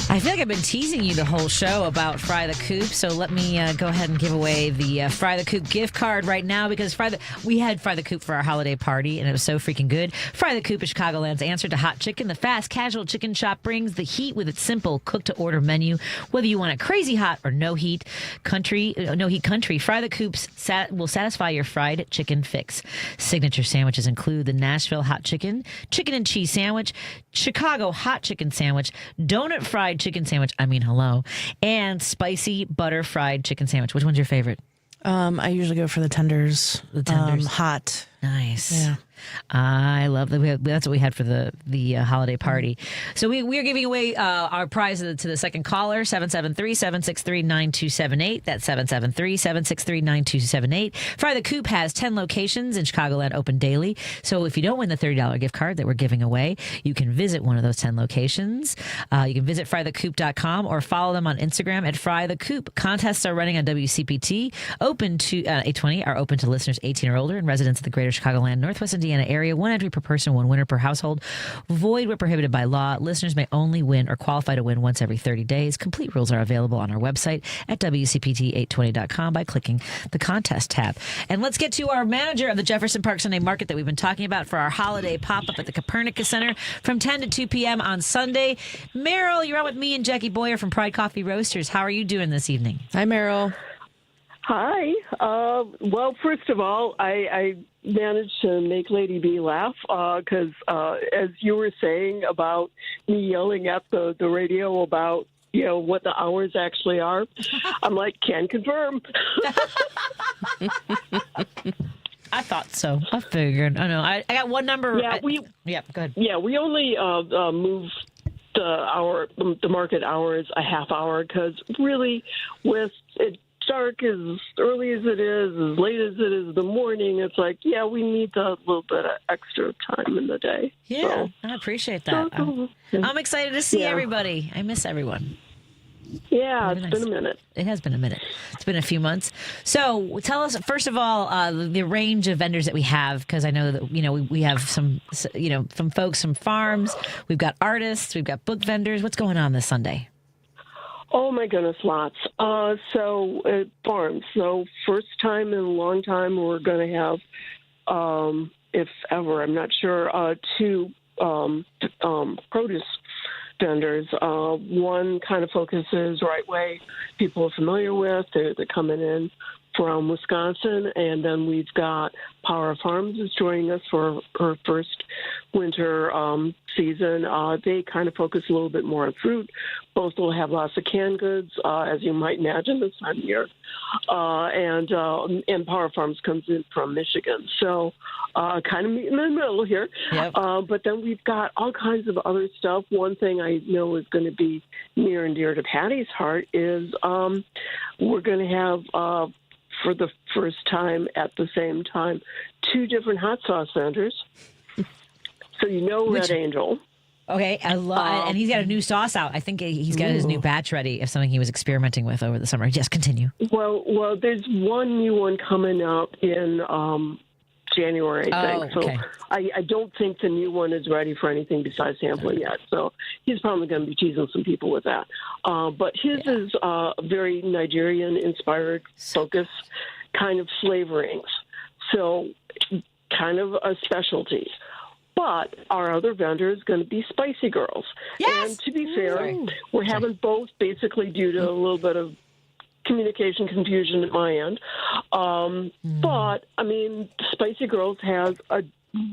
I feel like I've been teasing you the whole show about Fry the Coop, so let me go ahead and give away the Fry the Coop gift card right now, because we had Fry the Coop for our holiday party, and it was so freaking good. Fry the Coop is Chicagoland's answer to hot chicken. The fast, casual chicken shop brings the heat with its simple cook-to-order menu. Whether you want a crazy hot or no heat country, Fry the Coop will satisfy your fried chicken fix. Signature sandwiches include the Nashville hot chicken, chicken and cheese sandwich, Chicago hot chicken sandwich, donut fried chicken sandwich, hello, and spicy butter fried chicken sandwich. Which one's your favorite? I usually go for the tenders. The tenders. Hot. Nice. Yeah. I love that. That's what we had for the holiday party. So we are giving away our prize to the second caller, 773-763-9278. That's 773-763-9278. Fry the Coop has 10 locations in Chicagoland, open daily. So if you don't win the $30 gift card that we're giving away, you can visit one of those 10 locations. You can visit frythecoop.com or follow them on Instagram at Fry the Coop. Contests are running on WCPT. Open to 820 are open to listeners 18 or older and residents of the greater Chicagoland, Northwest Indiana area. One entry per person, one winner per household. Void where prohibited by law. Listeners may only win or qualify to win once every 30 days. Complete rules are available on our website at WCPT820.com by clicking the contest tab. And let's get to our manager of the Jefferson Park Sunday Market that we've been talking about for our holiday pop-up at the Copernicus Center from 10 to 2 p.m. on Sunday. Merril, you're on with me and Jacki Boyer from Pride Coffee Roasters. How are you doing this evening? Hi, Merril. Hi. Well, first of all, I managed to make Lady B laugh because, as you were saying about me yelling at the radio about, what the hours actually are, I'm like, can confirm. I thought so. I figured. I know. I got one number. Yeah, go ahead. Yeah, we only moved the market hours a half hour because really with it dark as early as it is, as late as it is in the morning, it's like, yeah, we need a little bit of extra time in the day. Yeah, I appreciate that. I'm excited to see everybody. I miss everyone. Yeah, it's been a minute. It has been a minute. It's been a few months. So tell us, first of all, the range of vendors that we have, because I know that, we have some folks, some farms. We've got artists. We've got book vendors. What's going on this Sunday? Oh, my goodness, lots. So farms. So first time in a long time, we're going to have, if ever, I'm not sure, two produce vendors. One kind of focuses right way people are familiar with. They're coming in from Wisconsin. And then we've got Power Farms is joining us for her first winter season. They kind of focus a little bit more on fruit. Both will have lots of canned goods, as you might imagine this time of year. And Power Farms comes in from Michigan. So kind of meet in the middle here. Yep. But then we've got all kinds of other stuff. One thing I know is going to be near and dear to Patty's heart is we're going to have for the first time at the same time, two different hot sauce vendors. So Red Angel. Okay, I love and he's got a new sauce out. I think he's got his new batch ready of something he was experimenting with over the summer. Yes, continue. Well, there's one new one coming up in January, I think. Okay. So I don't think the new one is ready for anything besides sampling yet. So he's probably going to be teasing some people with that. But his is very Nigerian-inspired focus kind of flavorings. So kind of a specialty. But our other vendor is going to be Spicy Girls. Yes! And to be fair, we're having both basically due to a little bit of communication confusion at my end. But, Spicy Girls has a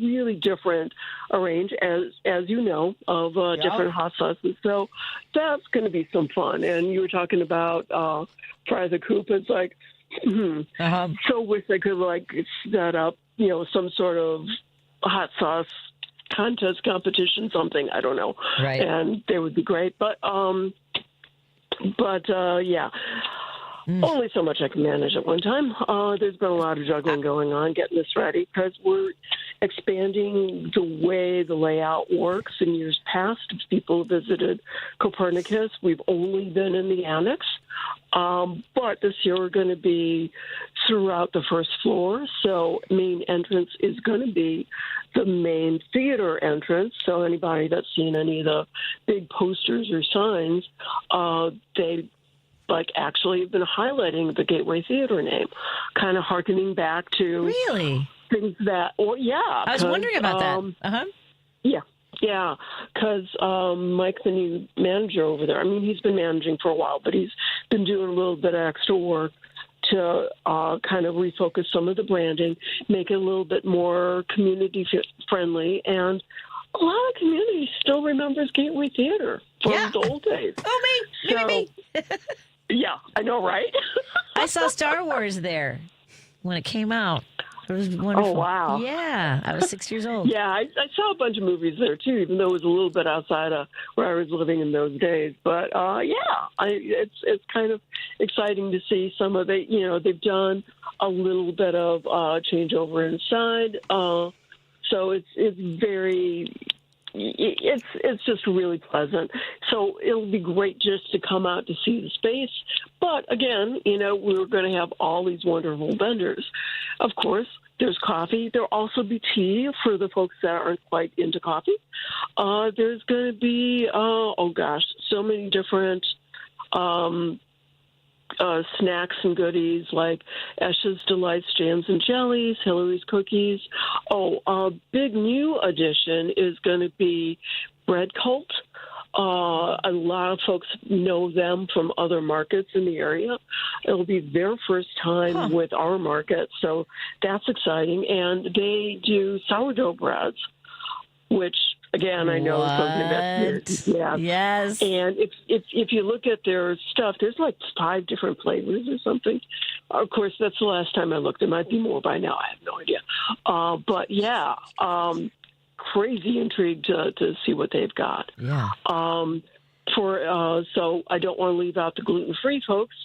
really different range, as you know, of different hot sauces. So that's going to be some fun. And you were talking about Fry the Coop. It's like, so wish I could, set up, some sort of hot sauce contest, competition, something, I don't know. Right. And they would be great. But yeah. Only so much I can manage at one time. There's been a lot of juggling going on, getting this ready, because we're expanding the way the layout works. In years past, if people visited Copernicus, we've only been in the annex. But this year we're going to be throughout the first floor. So main entrance is going to be the main theater entrance. So anybody that's seen any of the big posters or signs, they actually have been highlighting the Gateway Theater name, kind of hearkening back to things that, I was wondering about that. Yeah, because Mike, the new manager over there, I mean, he's been managing for a while, but he's been doing a little bit of extra work to kind of refocus some of the branding, make it a little bit more community-friendly, and a lot of community still remembers Gateway Theater from the old days. Oh, me. Yeah, I know, right? I saw Star Wars there when it came out. It was wonderful. Oh, wow. Yeah, I was 6 years old. Yeah, I saw a bunch of movies there, too, even though it was a little bit outside of where I was living in those days. But, it's kind of exciting to see some of it. You know, they've done a little bit of changeover inside. So it's very... It's just really pleasant. So it'll be great just to come out to see the space. But again, you know, we're going to have all these wonderful vendors. Of course, there's coffee. There'll also be tea for the folks that aren't quite into coffee. There's going to be, so many different snacks and goodies like Esha's Delights, Jams and Jellies, Hillary's Cookies. A big new addition is going to be Bread Cult. A lot of folks know them from other markets in the area. It'll be their first time with our market, so that's exciting. And they do sourdough breads, which, again, I know something that's new. Yes. And if you look at their stuff, there's like 5 different flavors or something. Of course, that's the last time I looked. There might be more by now. I have no idea. Crazy intrigued to see what they've got. Yeah. So I don't want to leave out the gluten-free folks.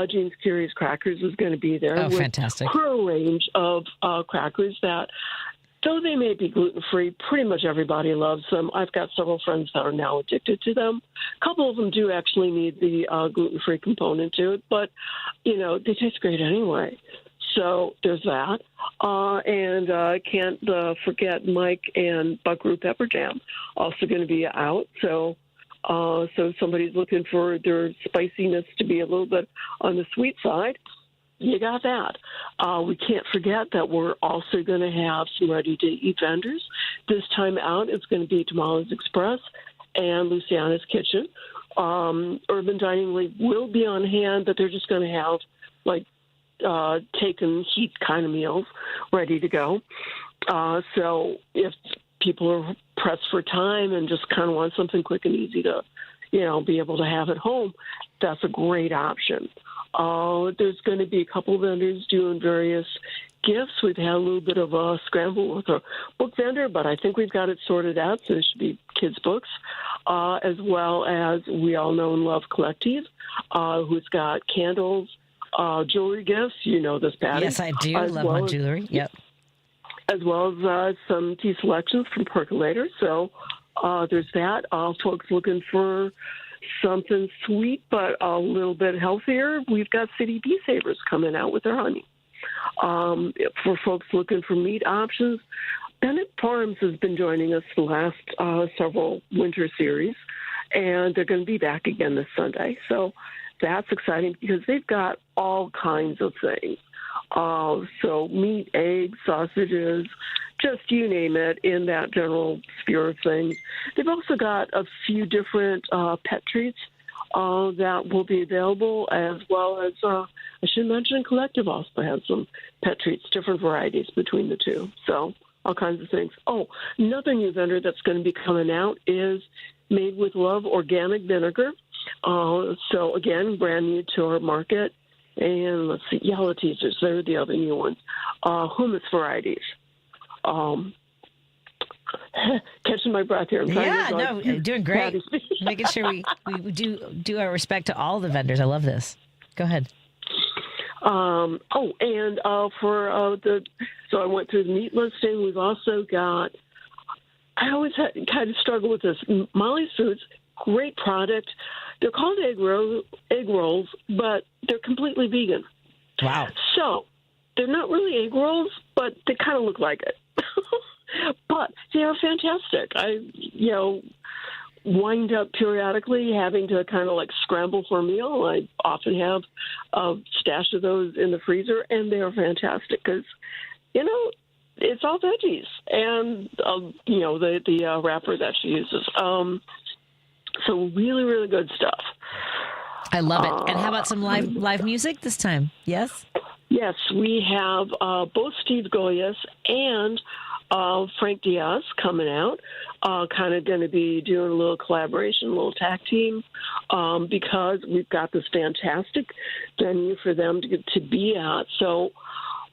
Jean's Curious Crackers is going to be there. Oh, with fantastic. her range of crackers that, though they may be gluten-free, pretty much everybody loves them. I've got several friends that are now addicted to them. A couple of them do actually need the gluten-free component to it, but, you know, they taste great anyway. So there's that. And I can't forget Mike and Buckaroo Pepper Jam also going to be out. So if somebody's looking for their spiciness to be a little bit on the sweet side, you got that. We can't forget that we're also going to have some ready-to-eat vendors. This time out, it's going to be Tamales Express and Luciana's Kitchen. Urban Dining League will be on hand, but they're just going to have, like, take and heat kind of meals ready to go. So if people are pressed for time and just kind of want something quick and easy to, you know, be able to have at home, that's a great option. There's going to be a couple vendors doing various gifts. We've had a little bit of a scramble with a book vendor, but I think we've got it sorted out, so it should be kids' books, as well as we all know and love Collective, who's got candles, jewelry gifts. You know this, Patty. Yes, I do. Love my jewelry. Yep. As well as some tea selections from Percolator. So there's that. Folks looking for something sweet but a little bit healthier, we've got City Bee Savers coming out with their honey. For folks looking for meat options, Bennett Farms has been joining us the last several winter series, and they're going to be back again this Sunday. So that's exciting because they've got all kinds of things. So meat, eggs, sausages, just you name it in that general sphere of things. They've also got a few different pet treats that will be available, as well as, I should mention, Collective also has some pet treats, different varieties between the two. So all kinds of things. Oh, another new vendor that's going to be coming out is Made with Love Organic Vinegar. So, again, brand new to our market. And let's see, Yellow Teasers, they're the other new ones. Hummus varieties. Catching my breath here. I'm trying you're doing great. Making sure we do our respect to all the vendors. I love this. Go ahead. So I went through the meat listing. We've also got, I always kind of struggle with this. Molly's Foods, great product. They're called egg rolls, but they're completely vegan. Wow. So they're not really egg rolls, but they kind of look like it. But they are fantastic. I wind up periodically having to kind of like scramble for a meal. I often have a stash of those in the freezer, and they are fantastic because, it's all veggies and, the wrapper that she uses. So really, really good stuff. I love it. And how about some live music this time? Yes? Yes, we have both Steve Goyas and Frank Diaz coming out, kind of going to be doing a little collaboration, a little tag team, because we've got this fantastic venue for them to be at. So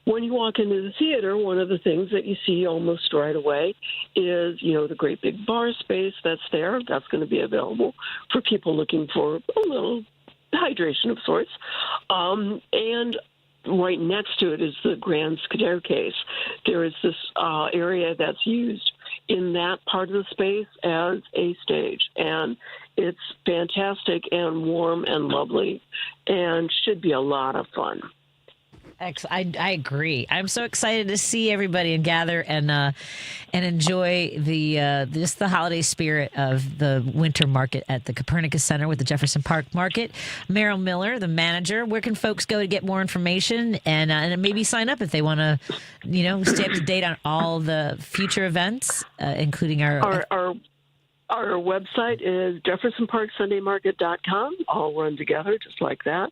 when you walk into the theater, one of the things that you see almost right away is, the great big bar space that's there. That's going to be available for people looking for a little hydration of sorts. And right next to it is the grand staircase. There is this area that's used in that part of the space as a stage. And it's fantastic and warm and lovely and should be a lot of fun. Excellent. I agree. I'm so excited to see everybody and gather and enjoy the holiday spirit of the winter market at the Copernicus Center with the Jefferson Park Market. Merril Miller, the manager. Where can folks go to get more information and maybe sign up if they want to, stay up to date on all the future events, including our website is jeffersonparksundaymarket.com, all run together just like that.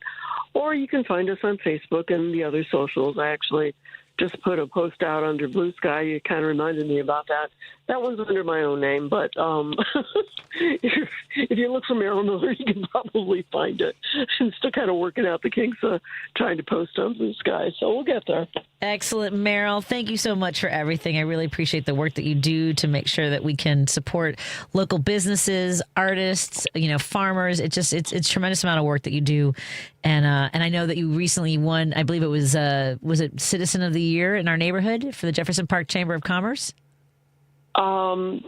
Or you can find us on Facebook and the other socials. I actually just put a post out under Blue Sky. You kind of reminded me about that. That one's under my own name, but if you look for Merril Miller, you can probably find it. I'm still kind of working out the kinks of trying to post on Blue Sky, so we'll get there. Excellent, Merril. Thank you so much for everything. I really appreciate the work that you do to make sure that we can support local businesses, artists, farmers. It's a tremendous amount of work that you do. And I know that you recently won, I believe it was it Citizen of the Year in our neighborhood for the Jefferson Park Chamber of Commerce? I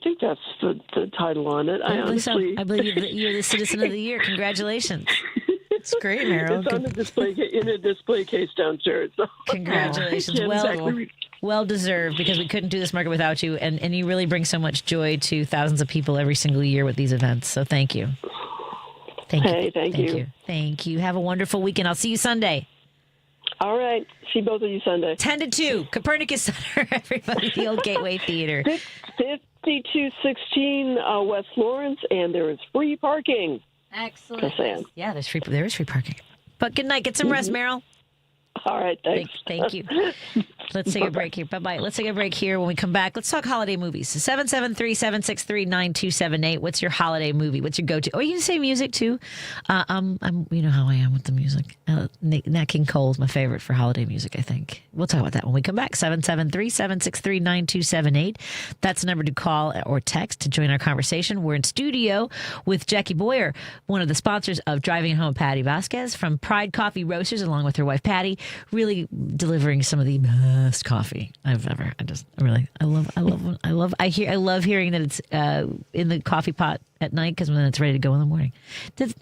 think that's the title on it. I believe you're the Citizen of the Year. Congratulations. It's great, Merril. It's on the display in a display case downstairs. So. Congratulations. Well deserved, because we couldn't do this market without you, and you really bring so much joy to thousands of people every single year with these events. So thank you. Thank you. Thank you. Have a wonderful weekend. I'll see you Sunday. All right. See both of you Sunday. 10 to 2, Copernicus Center, everybody, the old Gateway Theater. 5216 West Lawrence, and there is free parking. Excellent. Yeah, there is free parking. But good night. Get some rest, Merril. All right, thanks. Thank you. Let's take a break here. Bye-bye. Let's take a break here. When we come back, let's talk holiday movies. 773-763-9278. What's your holiday movie? What's your go-to? Oh, you can say music, too. I'm you know how I am with the music. Nat King Cole is my favorite for holiday music, I think. We'll talk about that when we come back. 773-763-9278. That's the number to call or text to join our conversation. We're in studio with Jacki Boyer, one of the sponsors of Driving Home, Patti Vasquez from Pride Coffee Roasters, along with her wife, Patti, really delivering some of the best coffee I've ever. I love hearing that it's in the coffee pot at night, because when it's ready to go in the morning.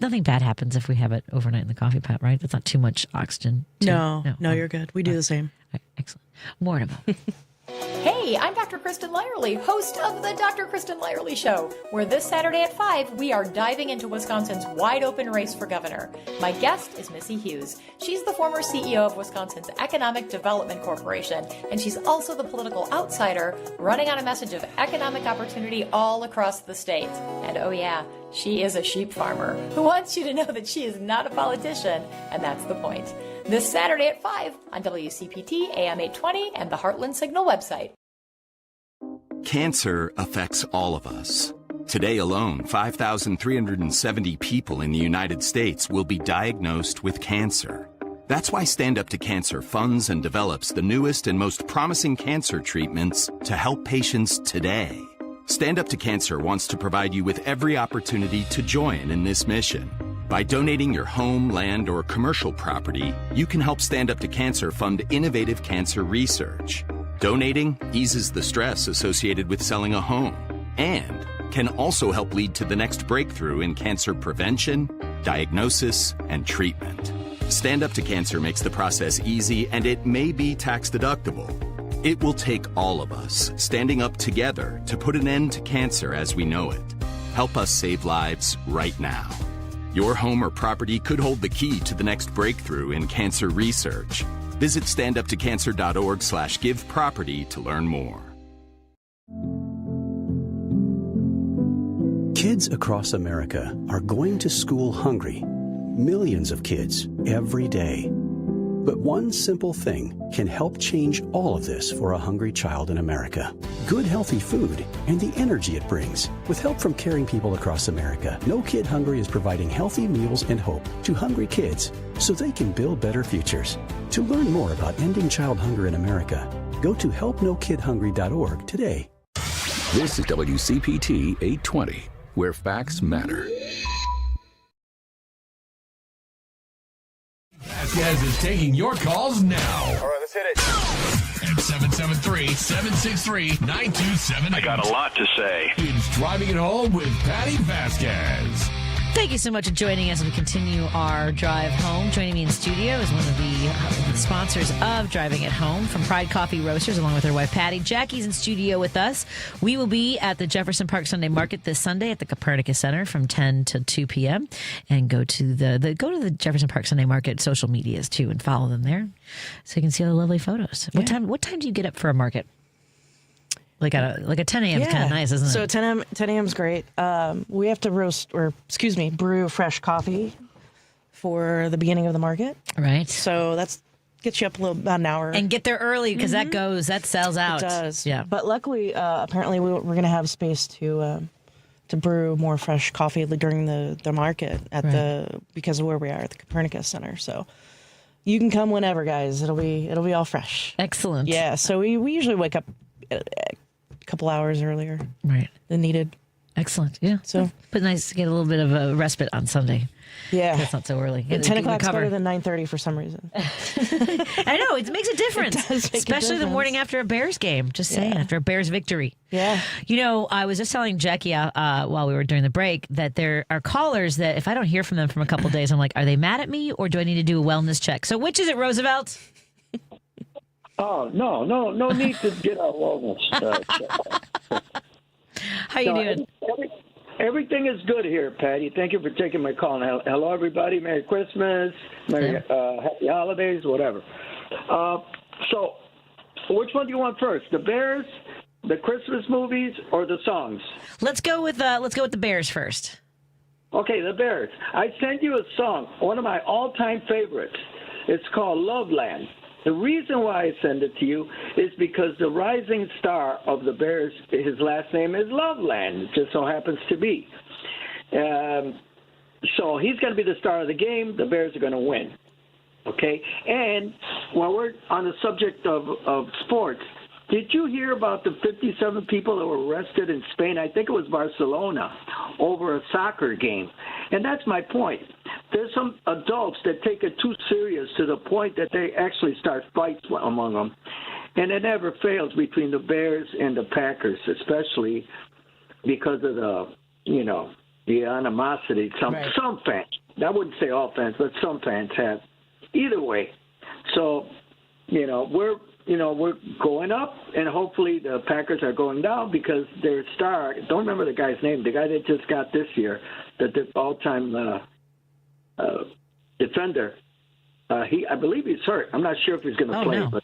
Nothing bad happens if we have it overnight in the coffee pot, right? That's not too much oxygen. No, you're good. We do the same. Right, excellent. More in a moment. Hey, I'm Dr. Kristen Lyerly, host of the Dr. Kristen Lyerly Show, where this Saturday at 5, we are diving into Wisconsin's wide-open race for governor. My guest is Missy Hughes. She's the former CEO of Wisconsin's Economic Development Corporation, and she's also the political outsider running on a message of economic opportunity all across the state. And oh yeah, she is a sheep farmer who wants you to know that she is not a politician, and that's the point. This Saturday at 5 on WCPT, AM 820, and the Heartland Signal website. Cancer affects all of us. Today alone, 5,370 people in the United States will be diagnosed with cancer. That's why Stand Up to Cancer funds and develops the newest and most promising cancer treatments to help patients today. Stand Up to Cancer wants to provide you with every opportunity to join in this mission. By donating your home, land, or commercial property, you can help Stand Up to Cancer fund innovative cancer research. Donating eases the stress associated with selling a home and can also help lead to the next breakthrough in cancer prevention, diagnosis, and treatment. Stand Up to Cancer makes the process easy, and it may be tax deductible. It will take all of us standing up together to put an end to cancer as we know it. Help us save lives right now. Your home or property could hold the key to the next breakthrough in cancer research. Visit standuptocancer.org/giveproperty to learn more. Kids across America are going to school hungry. Millions of kids every day. But one simple thing can help change all of this for a hungry child in America. Good, healthy food and the energy it brings. With help from caring people across America, No Kid Hungry is providing healthy meals and hope to hungry kids so they can build better futures. To learn more about ending child hunger in America, go to helpnokidhungry.org today. This is WCPT 820, where facts matter. Vasquez is taking your calls now. All right, let's hit it. At 773-763-9278. I got a lot to say. It's Driving It Home with Patti Vasquez. Thank you so much for joining us as we continue our drive home. Joining me in studio is one of the sponsors of Driving It Home from Pride Coffee Roasters, along with her wife, Patti. Jacki's in studio with us. We will be at the Jefferson Park Sunday Market this Sunday at the Copernicus Center from 10 to 2 p.m. And go to the Jefferson Park Sunday Market social medias, too, and follow them there so you can see all the lovely photos. Yeah. What time do you get up for a market? Like a 10 a.m. is kind of nice, isn't it? So 10 a.m. is great. We have to brew fresh coffee for the beginning of the market. Right. So that's gets you up about an hour. And get there early because that sells out. It does. Yeah. But luckily, apparently, we're going to have space to brew more fresh coffee during the market because of where we are at the Copernicus Center. So you can come whenever, guys. It'll be all fresh. Excellent. Yeah. So we usually wake up a couple hours earlier than needed. Excellent. Yeah. So, but nice to get a little bit of a respite on Sunday. Yeah. It's not so early. 10 o'clock's better than 9:30 for some reason. I know. It makes a difference. It does make especially a the difference. morning after a Bears game. Just saying, after a Bears victory. Yeah. You know, I was just telling Jacki while we were during the break that there are callers that if I don't hear from them from a couple days, I'm like, are they mad at me or do I need to do a wellness check? So which is it, Roosevelt? Oh, no need to get a wellness check. How you doing? Everything is good here, Patty. Thank you for taking my call. Hello, everybody. Merry Christmas. Happy holidays, whatever. So, which one do you want first? The Bears, the Christmas movies, or the songs? Let's go with the Bears first. Okay, the Bears. I sent you a song, one of my all-time favorites. It's called Loveland. The reason why I send it to you is because the rising star of the Bears, his last name is Loveland. It just so happens to be. So he's going to be the star of the game. The Bears are going to win. Okay? And while we're on the subject of sports, did you hear about the 57 people that were arrested in Spain? I think it was Barcelona, over a soccer game. And that's my point. There's some adults that take it too serious to the point that they actually start fights among them. And it never fails between the Bears and the Packers, especially because of the animosity some fans. I wouldn't say all fans, but some fans have. Either way. So, we're going up, and hopefully the Packers are going down because their star, don't remember the guy's name, the guy that just got this year, the all-time defender, I believe he's hurt. I'm not sure if he's going to play, but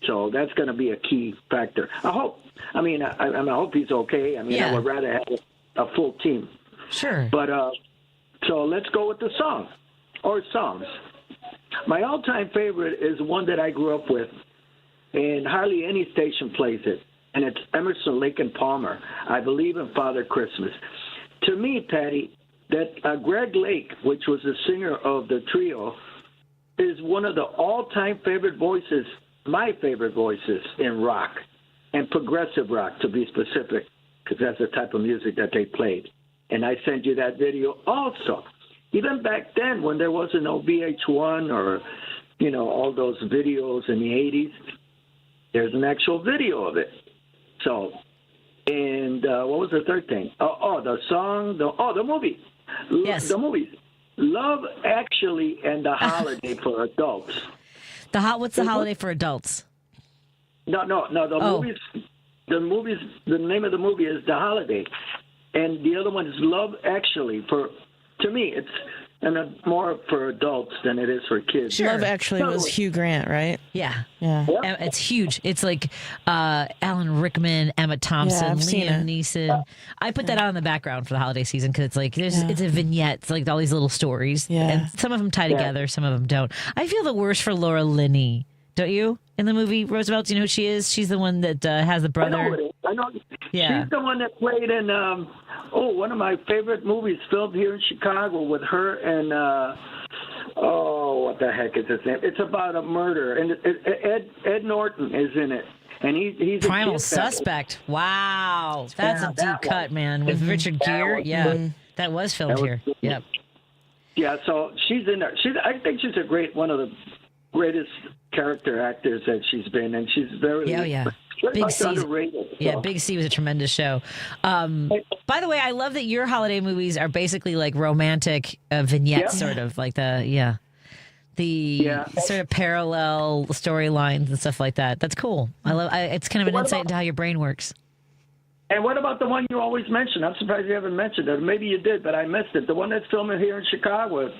so that's going to be a key factor. I hope he's okay. I would rather have a full team. Sure. But so let's go with the song or songs. My all-time favorite is one that I grew up with, and hardly any station plays it, and it's Emerson, Lake and Palmer, I Believe in Father Christmas. To me, Patty, that Greg Lake, which was the singer of the trio, is one of the all-time favorite voices, my favorite voices in rock, and progressive rock, to be specific, because that's the type of music that they played. And I sent you that video also. even back then when there wasn't no VH1 or, all those videos in the 80s, there's an actual video of it. So, and what was the third thing? The song, the movie. Yes. The movies. Love Actually and The Holiday for adults. What's The Holiday for adults? No. The movies. The name of the movie is The Holiday, and the other one is Love Actually. To me, it's more for adults than it is for kids. Sure. Love Actually was Hugh Grant, right? Yeah. Yeah. It's huge. It's like Alan Rickman, Emma Thompson, I've seen Liam it. Neeson. I put that on in the background for the holiday season because it's like it's a vignette. It's like all these little stories. Yeah. And some of them tie together, some of them don't. I feel the worst for Laura Linney. Don't you? In the movie Roosevelt, do you know who she is? She's the one that has the brother. I know. Yeah. She's the one that played in one of my favorite movies filmed here in Chicago with her and what the heck is his name? It's about a murder, and Ed Norton is in it, and he's Primal a Suspect. Wow, that's a deep cut, man. With Richard Gere, that was filmed here. Yep. Yeah, so she's in there. I think she's one of the greatest character actors that she's been, and she's very Big C. underrated. Yeah, Big C was a tremendous show. By the way, I love that your holiday movies are basically like romantic vignettes, sort of like the sort of parallel storylines and stuff like that. That's cool. It's kind of an insight into how your brain works. And what about the one you always mention? I'm surprised you haven't mentioned it. Maybe you did, but I missed it. The one that's filming here in Chicago with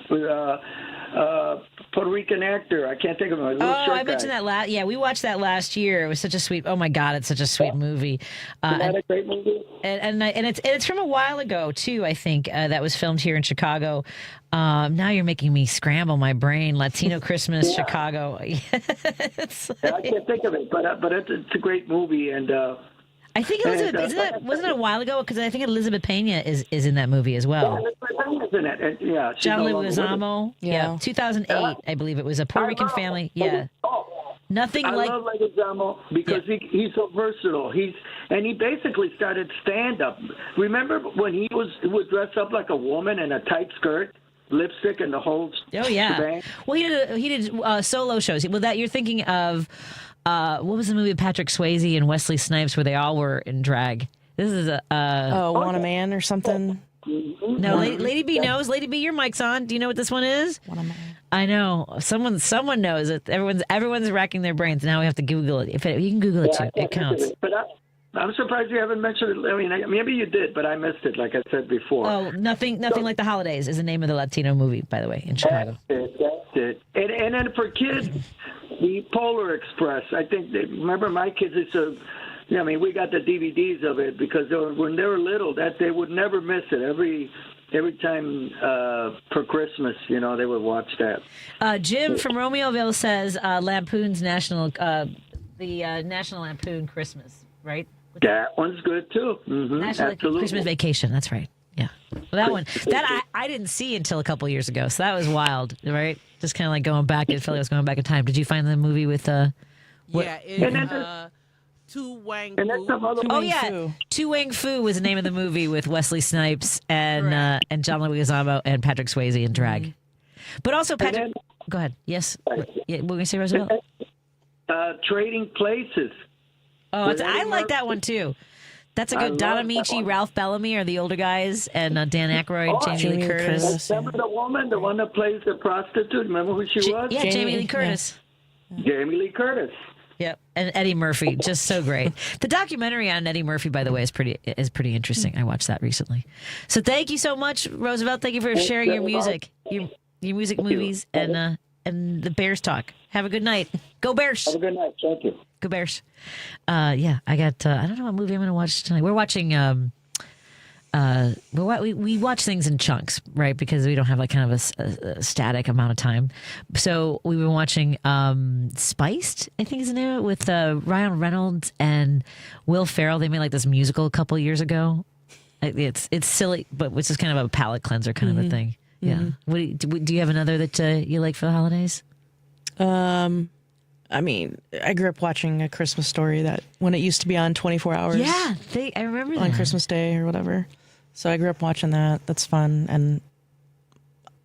Puerto Rican actor. I can't think of him. I mentioned that we watched that last year. It was such a sweet. Oh my God, it's such a sweet movie. Isn't that a great movie? And it's from a while ago too. I think that was filmed here in Chicago. Now you're making me scramble my brain. Latino Christmas, Chicago. I can't think of it, but it's a great movie, and I think Elizabeth wasn't it a while ago? Because I think Elizabeth Pena is in that movie as well. Yeah, Elizabeth Pena's in it. And, she's John no longer with us. Leguizamo. Yeah, 2008, I believe it was a Puerto Rican family. Yeah. Nothing I like. love Leguizamo because he's so versatile. He basically started stand up. Remember when he would dress up like a woman in a tight skirt, lipstick, and the whole shebang? Well, he did solo shows. Well, that you're thinking of. What was the movie with Patrick Swayze and Wesley Snipes where they all were in drag? This is Want a Man or something. No, Lady B knows. Lady B, your mic's on. Do you know what this one is? Want a Man. I know. Someone knows it. Everyone's racking their brains. Now we have to Google it. You can Google it too. It counts. But I'm surprised you haven't mentioned it. I mean, maybe you did, but I missed it, like I said before. Oh, nothing like the holidays is the name of the Latino movie, by the way, in Chicago. That's it. And then for kids, the Polar Express. I think remember my kids used to. I mean, we got the DVDs of it because when they were little, that they would never miss it. Every time for Christmas, they would watch that. Jim from Romeoville says Lampoon's National Lampoon Christmas, right? That one's good too. Mm-hmm. Absolutely. Christmas Vacation. That's right. Yeah. Well, that one I didn't see until a couple of years ago, so that was wild, right? Just kind of like going back. It felt like I was going back in time. Did you find the movie with Tu Wang Fu? Oh yeah, Tu Wang Fu was the name of the movie with Wesley Snipes and John Leguizamo and Patrick Swayze in drag. But also Patrick. Go ahead. Yes. Yeah, what were we say, Roosevelt? Trading Places. Oh, I like that one too. That's a good. Donna Michi, Ralph Bellamy are the older guys, and Dan Aykroyd, Jamie Lee Curtis. Remember the one that plays the prostitute? Remember who she was? Yeah, Jamie Lee Curtis. Yeah. Jamie Lee Curtis. Yep, and Eddie Murphy, just so great. The documentary on Eddie Murphy, by the way, is pretty interesting. I watched that recently. So thank you so much, Roosevelt. Thank you for sharing your music, your music, movies, and the Bears talk. Have a good night. Go Bears. Have a good night. Thank you. Go Bears. I got. I don't know what movie I'm going to watch tonight. We're watching. We watch things in chunks, right? Because we don't have like kind of a static amount of time. So we've been watching Spiced, I think is the name of it, with Ryan Reynolds and Will Ferrell. They made like this musical a couple years ago. It's silly, but it's just kind of a palate cleanser kind of a thing. Yeah. Do you have another that you like for the holidays? I mean, I grew up watching A Christmas Story that when it used to be on 24 hours. Yeah, I remember that. On Christmas Day or whatever. So I grew up watching that. That's fun. And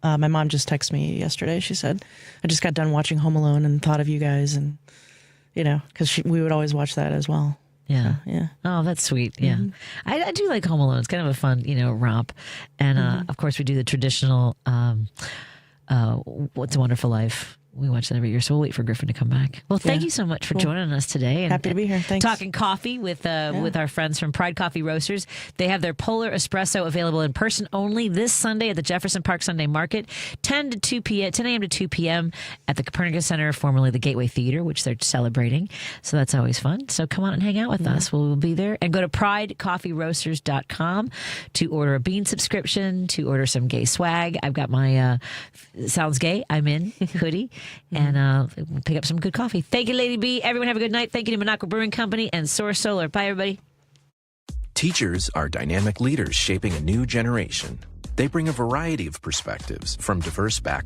My mom just texted me yesterday. She said, I just got done watching Home Alone and thought of you guys. And, because we would always watch that as well. Yeah. So, yeah. Oh, that's sweet. Yeah. I do like Home Alone. It's kind of a fun, romp. And, of course, we do the traditional What's a Wonderful Life. We watch that every year, so we'll wait for Griffin to come back. Well, thank you so much for joining us today. And happy to be here. Thanks. Talking coffee with our friends from Pride Coffee Roasters. They have their Polar Espresso available in person only this Sunday at the Jefferson Park Sunday Market, 10 a.m. to 2 p.m. at the Copernicus Center, formerly the Gateway Theater, which they're celebrating. So that's always fun. So come on and hang out with us. We'll be there. And go to pridecoffeeroasters.com to order a bean subscription, to order some gay swag. I've got my Sounds Gay, I'm in hoodie. And pick up some good coffee. Thank you, Lady B. Everyone have a good night. Thank you to Monaco Brewing Company and Source Solar. Bye, everybody. Teachers are dynamic leaders shaping a new generation. They bring a variety of perspectives from diverse backgrounds.